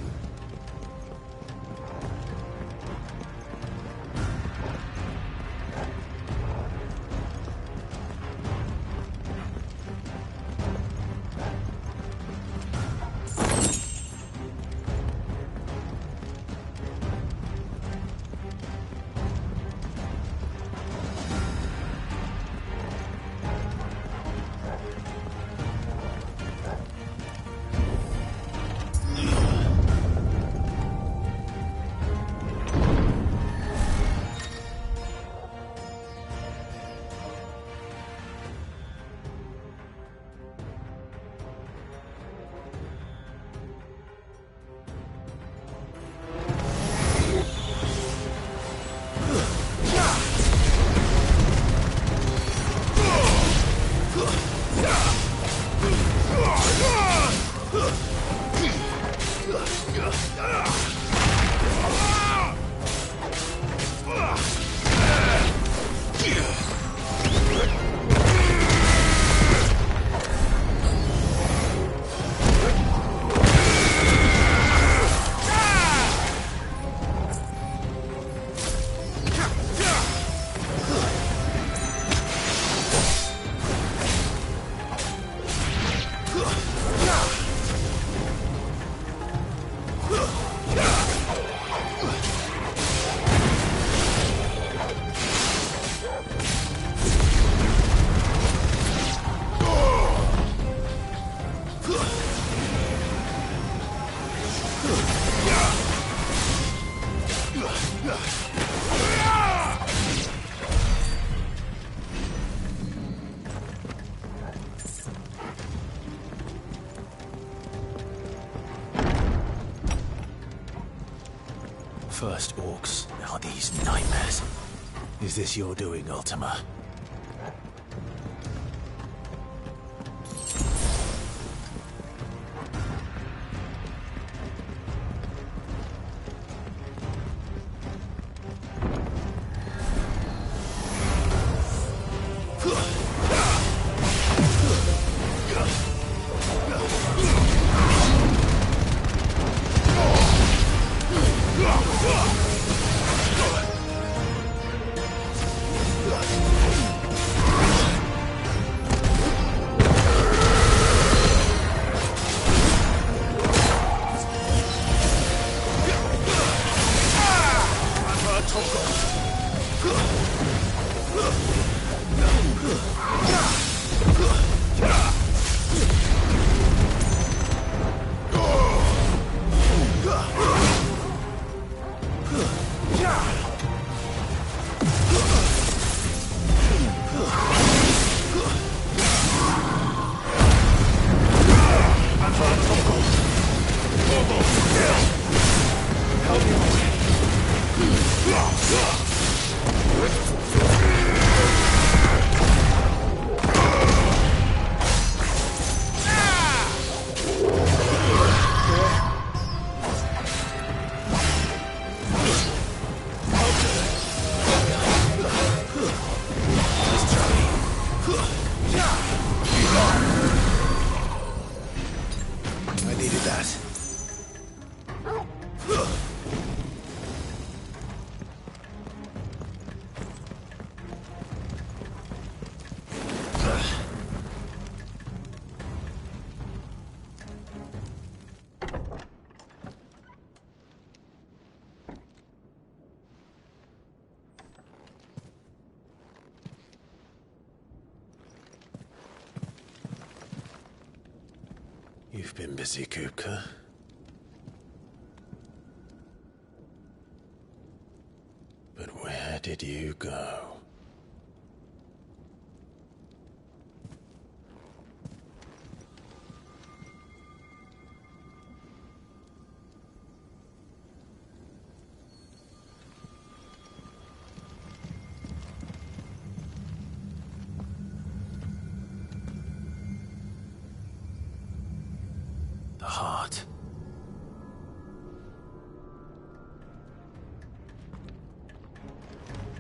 First orcs, now these nightmares. Is this your doing, Ultima? You've been busy, Kupka. But where did you go? The heart.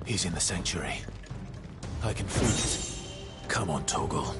He's in the sanctuary. I can feel it. Come on, Torgal.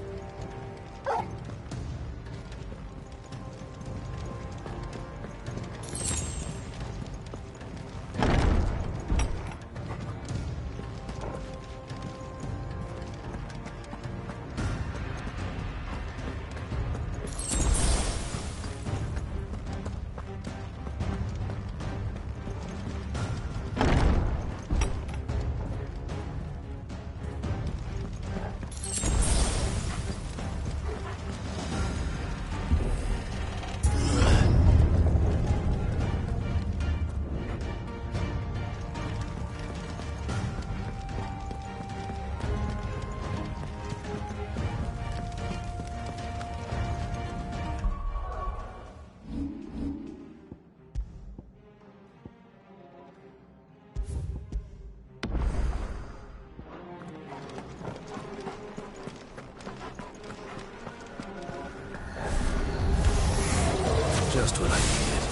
Just what I needed.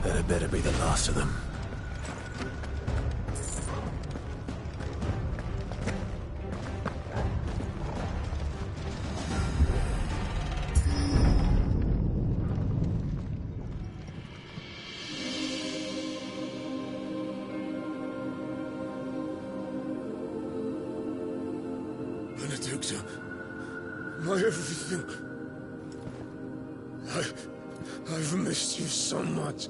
That better be the last of them. Benedicta, my everything. I've missed you so much.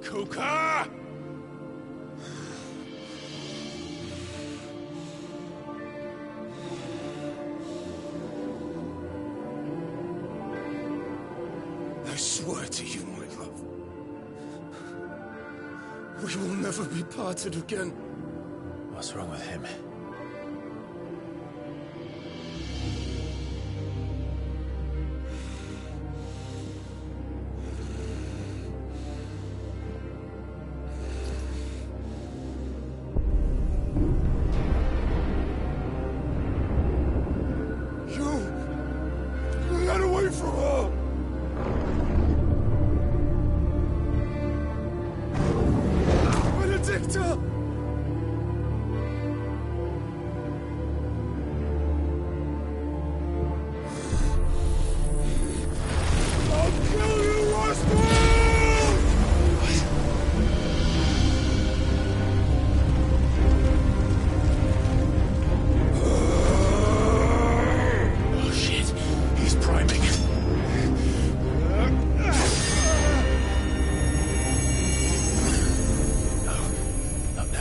Kuka! I swear to you, my love, we will never be parted again. What's wrong with him? You ran away from her! Benedicta! I'll kill you, Roswell! Oh shit, he's priming. No, not now.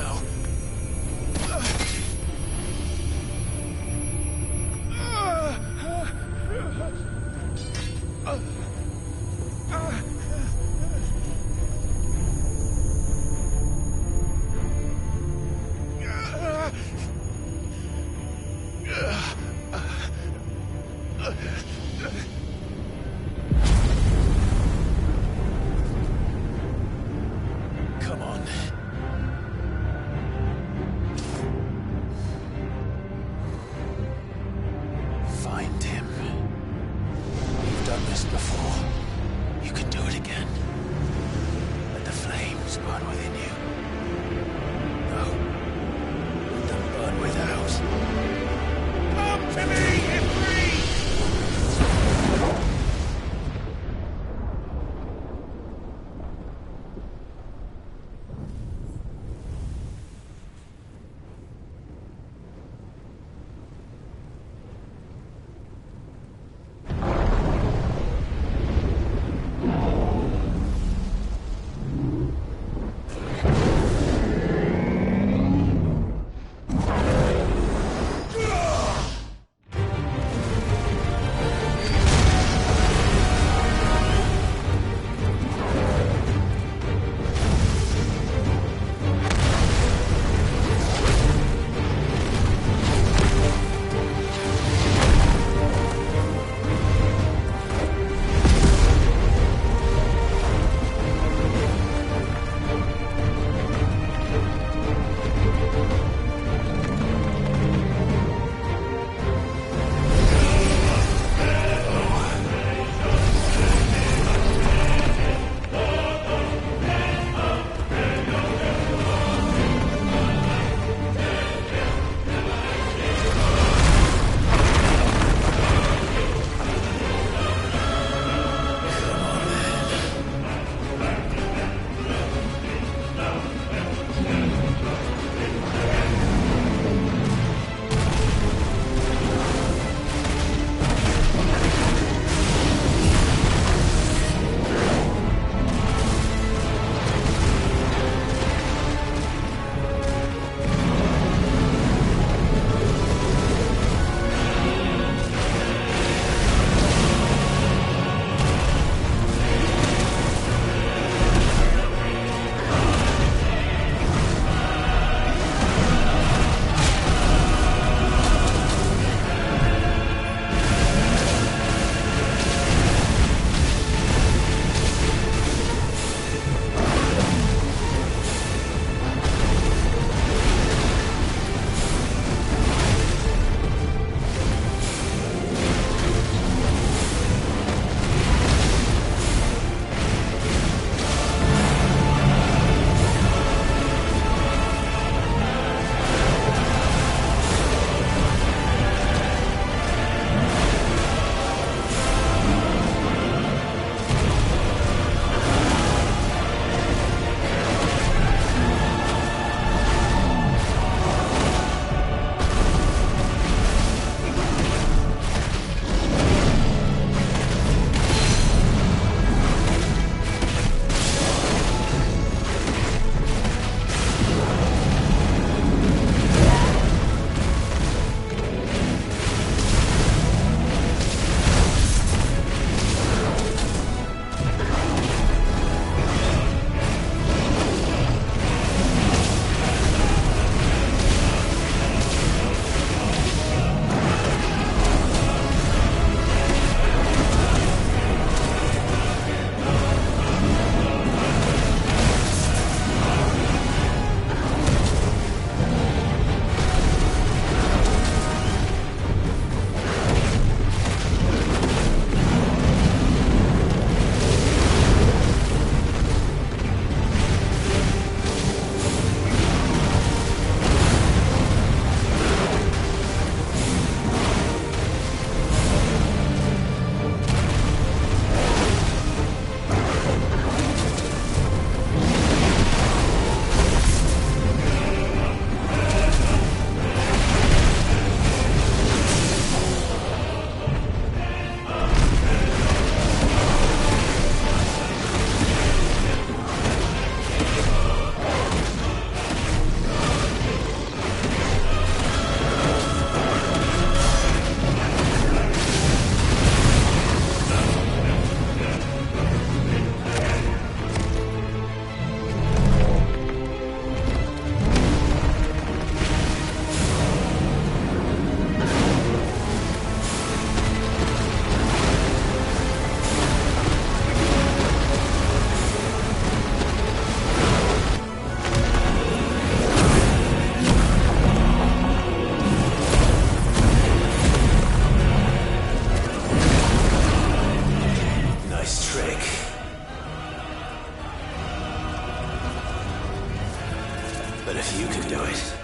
But if you can do it,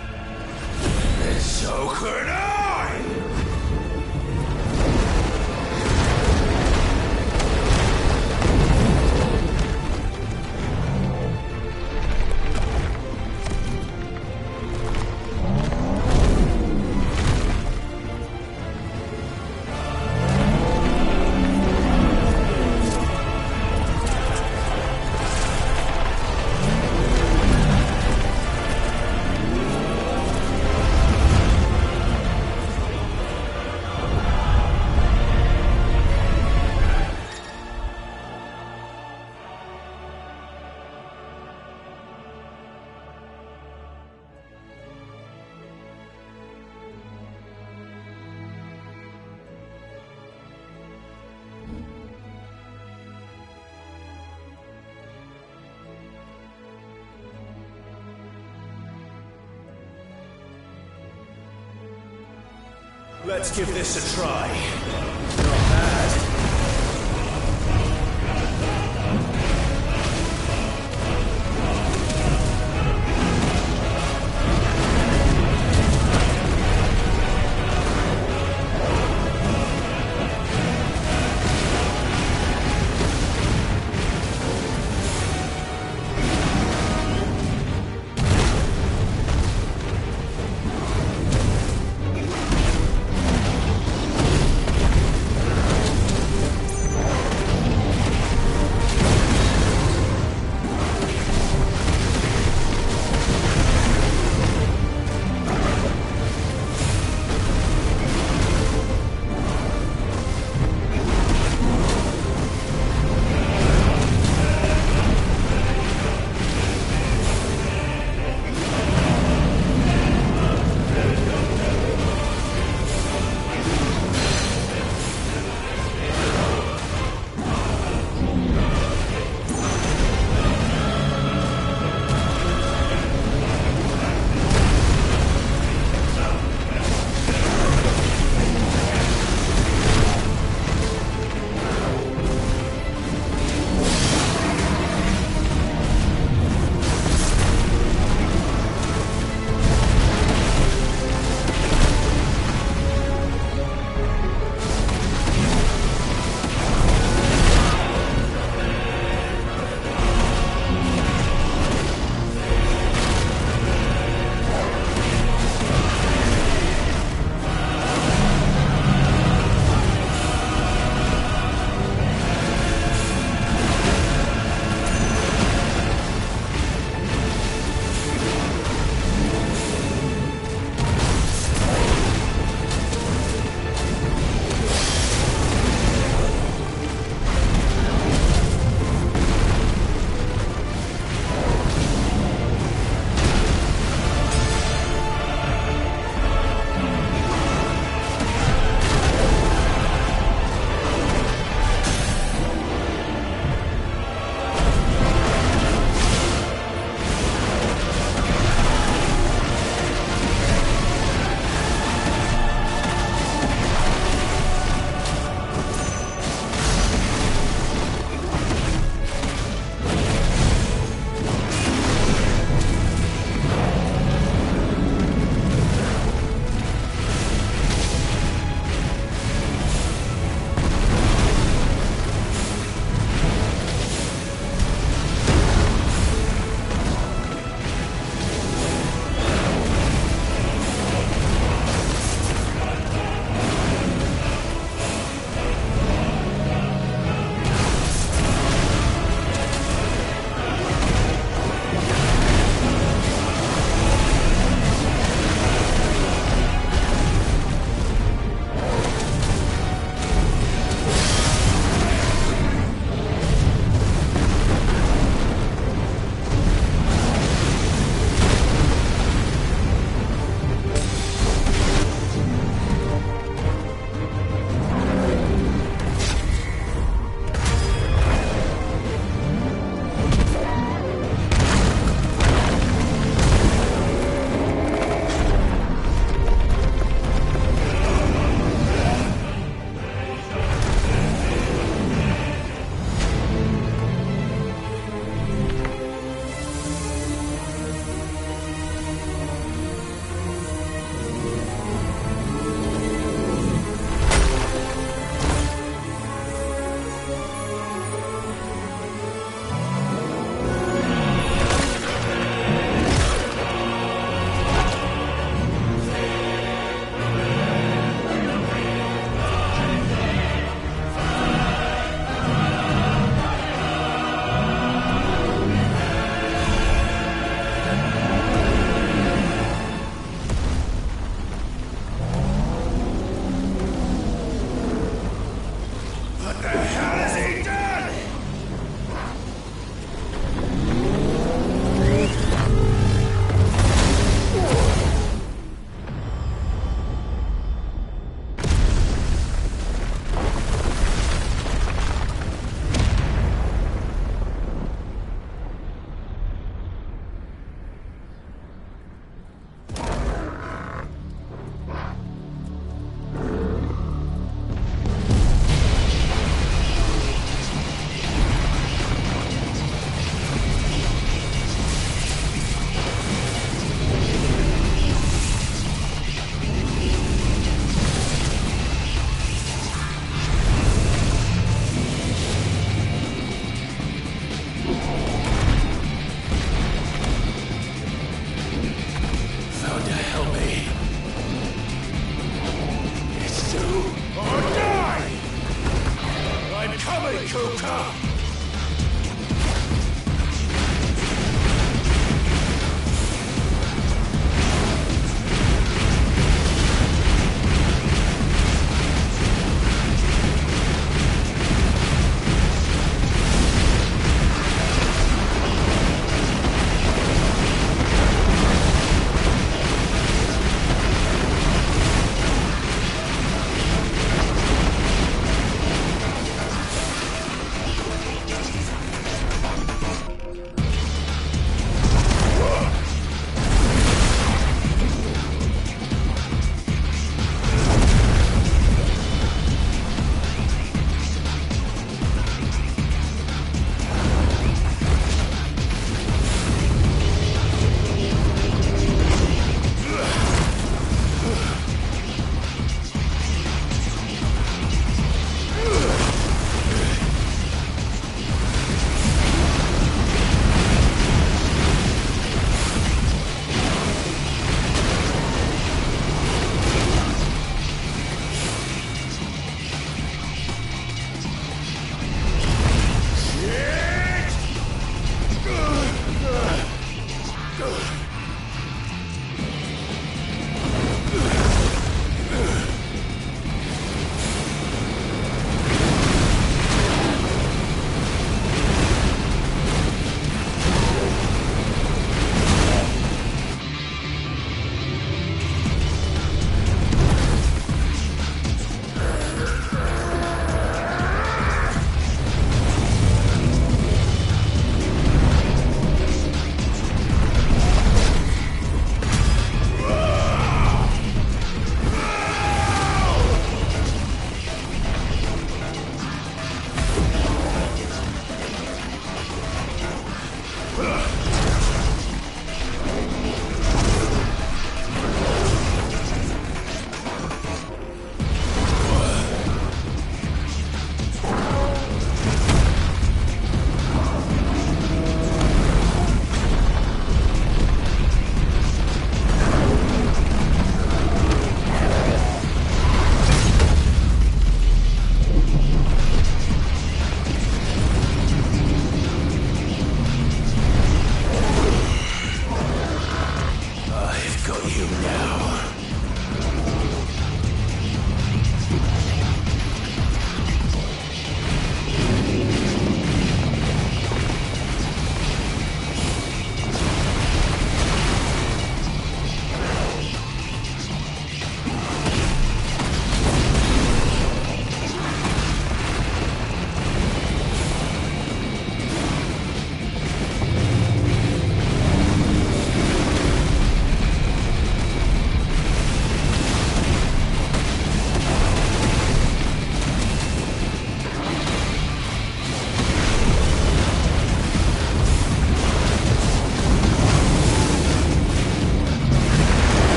then so could I! Let's give this a try. Not bad.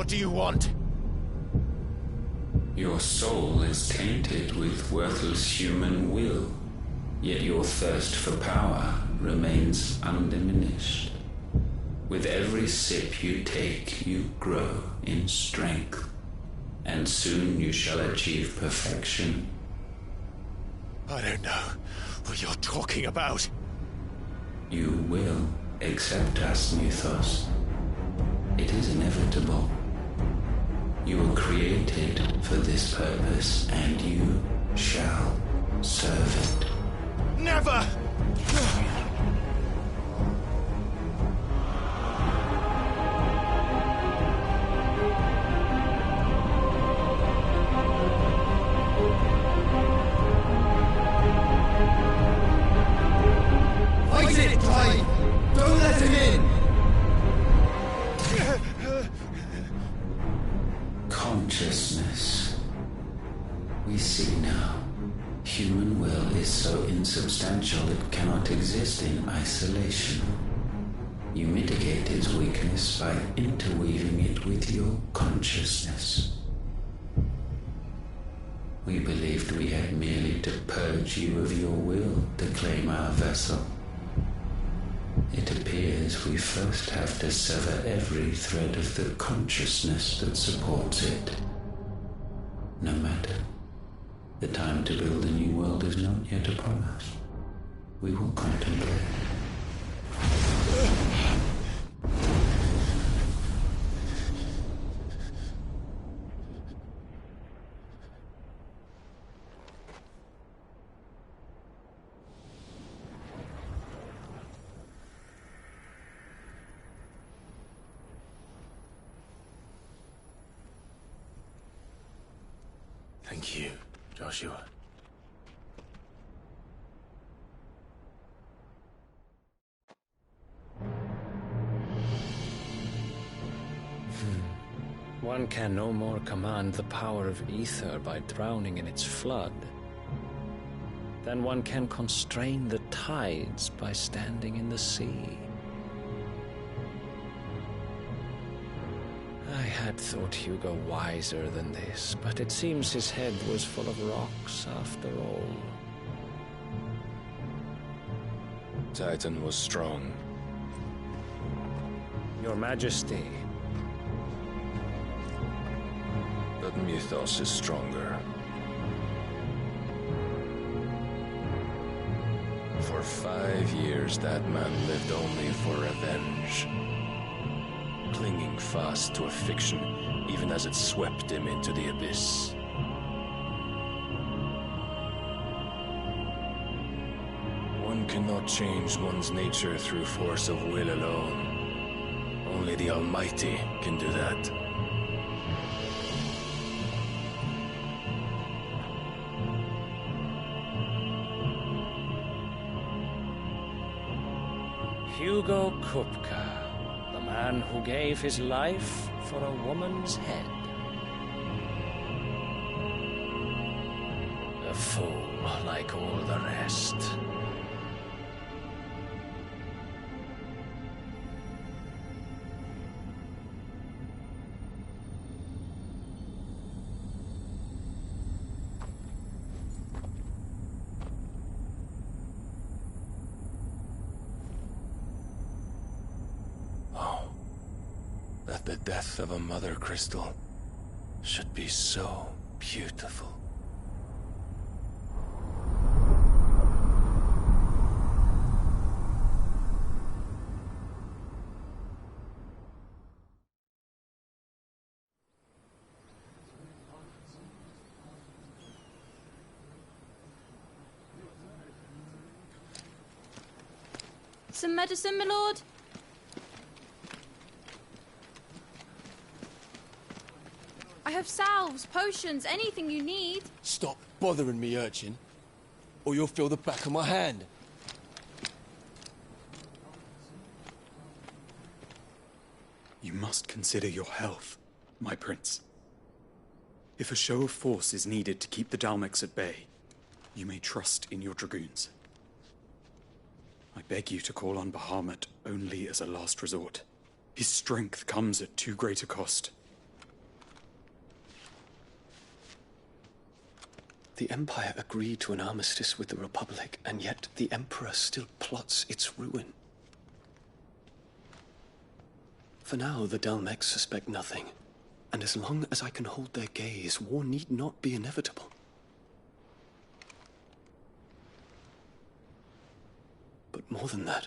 What do you want? Your soul is tainted with worthless human will, yet your thirst for power remains undiminished. With every sip you take, you grow in strength, and soon you shall achieve perfection. I don't know what you're talking about. You will accept us, Mythos. It is inevitable. You were created for this purpose, and you shall serve it. Never! Fight it, Clive! Don't let him in! Consciousness. We see now. Human will is so insubstantial it cannot exist in isolation. You mitigate its weakness by interweaving it with your consciousness. We believed we had merely to purge you of your will to claim our vessel. It appears we first have to sever every thread of the consciousness that supports it. No matter. The time to build a new world is not yet upon us. We will contemplate. Thank you, Joshua. One can no more command the power of ether by drowning in its flood than one can constrain the tides by standing in the sea. I had thought Hugo wiser than this, but it seems his head was full of rocks after all. Titan was strong. Your Majesty. But Mythos is stronger. For 5 years, that man lived only for revenge. Clinging fast to a fiction, even as it swept him into the abyss. One cannot change one's nature through force of will alone. Only the Almighty can do that. Hugo Kupka. The man who gave his life for a woman's head. A fool like all the rest. That the death of a mother crystal should be so beautiful. Some medicine, my lord? I have salves, potions, anything you need. Stop bothering me, urchin, or you'll feel the back of my hand. You must consider your health, my prince. If a show of force is needed to keep the Dalmex at bay, you may trust in your dragoons. I beg you to call on Bahamut only as a last resort. His strength comes at too great a cost. The Empire agreed to an armistice with the Republic, and yet the Emperor still plots its ruin. For now, the Dalmex suspect nothing, and as long as I can hold their gaze, war need not be inevitable. But more than that,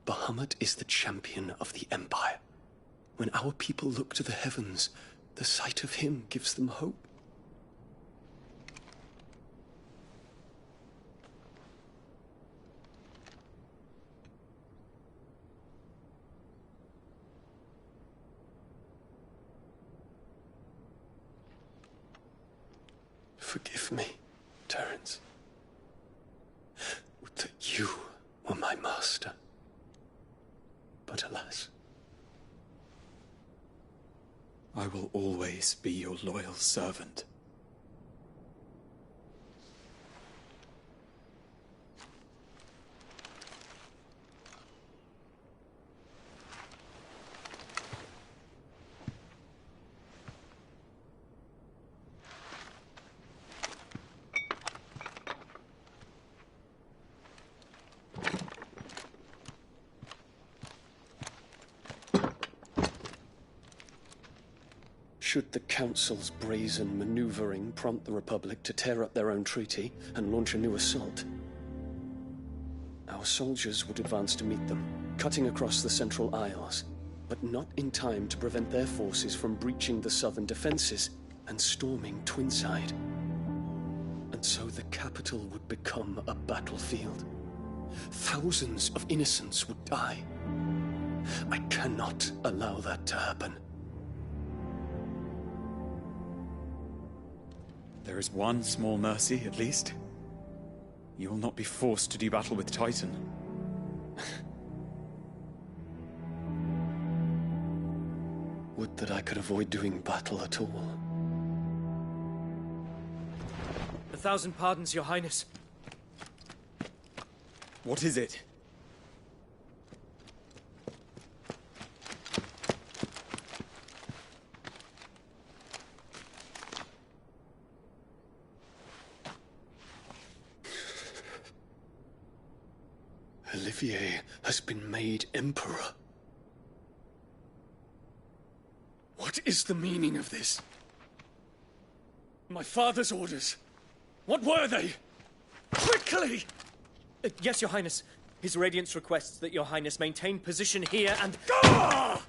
Bahamut is the champion of the Empire. When our people look to the heavens, the sight of him gives them hope. Forgive me, Terence. Would that you were my master. But alas. I will always be your loyal servant. Should the Council's brazen maneuvering prompt the Republic to tear up their own treaty and launch a new assault, our soldiers would advance to meet them, cutting across the Central Isles, but not in time to prevent their forces from breaching the southern defenses and storming Twinside. And so the capital would become a battlefield. Thousands of innocents would die. I cannot allow that to happen. There is one small mercy, at least. You will not be forced to do battle with Titan. Would that I could avoid doing battle at all. 1,000 pardons, Your Highness. What is it? Olivier has been made Emperor. What is the meaning of this? My father's orders. What were they? Quickly! Yes, Your Highness. His Radiance requests that Your Highness maintain position here and... Ah!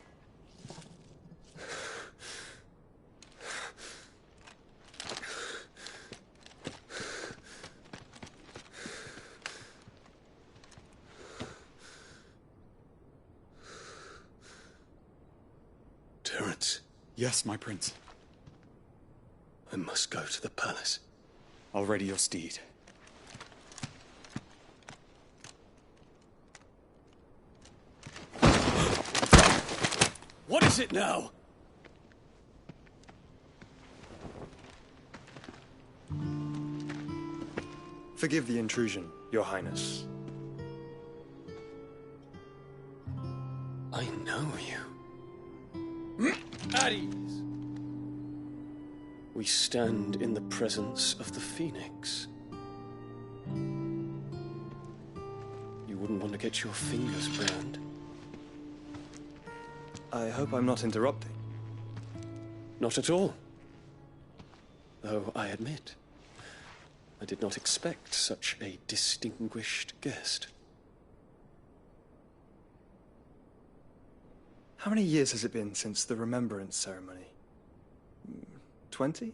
Terence. Yes, my prince. I must go to the palace. I'll ready your steed. What is it now? Forgive the intrusion, Your Highness. I know you. At ease. We stand in the presence of the Phoenix. You wouldn't want to get your fingers burned. I hope I'm not interrupting. Not at all. Though I admit, I did not expect such a distinguished guest. How many years has it been since the Remembrance ceremony? 20?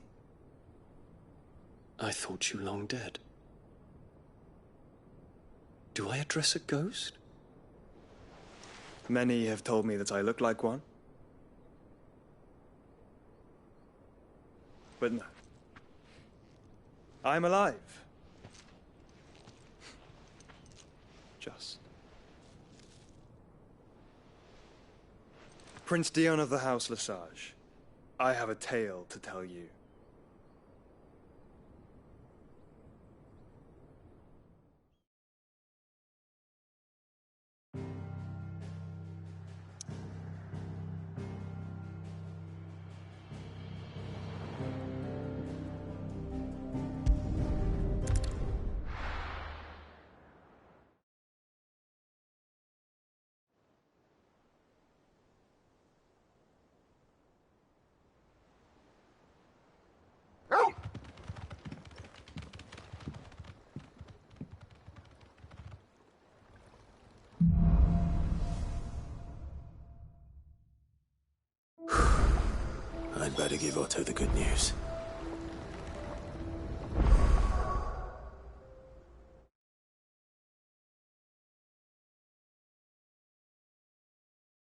I thought you long dead. Do I address a ghost? Many have told me that I look like one. But no. I'm alive. Just. Prince Dion of the House Lesage, I have a tale to tell you. I'd better give Otto the good news.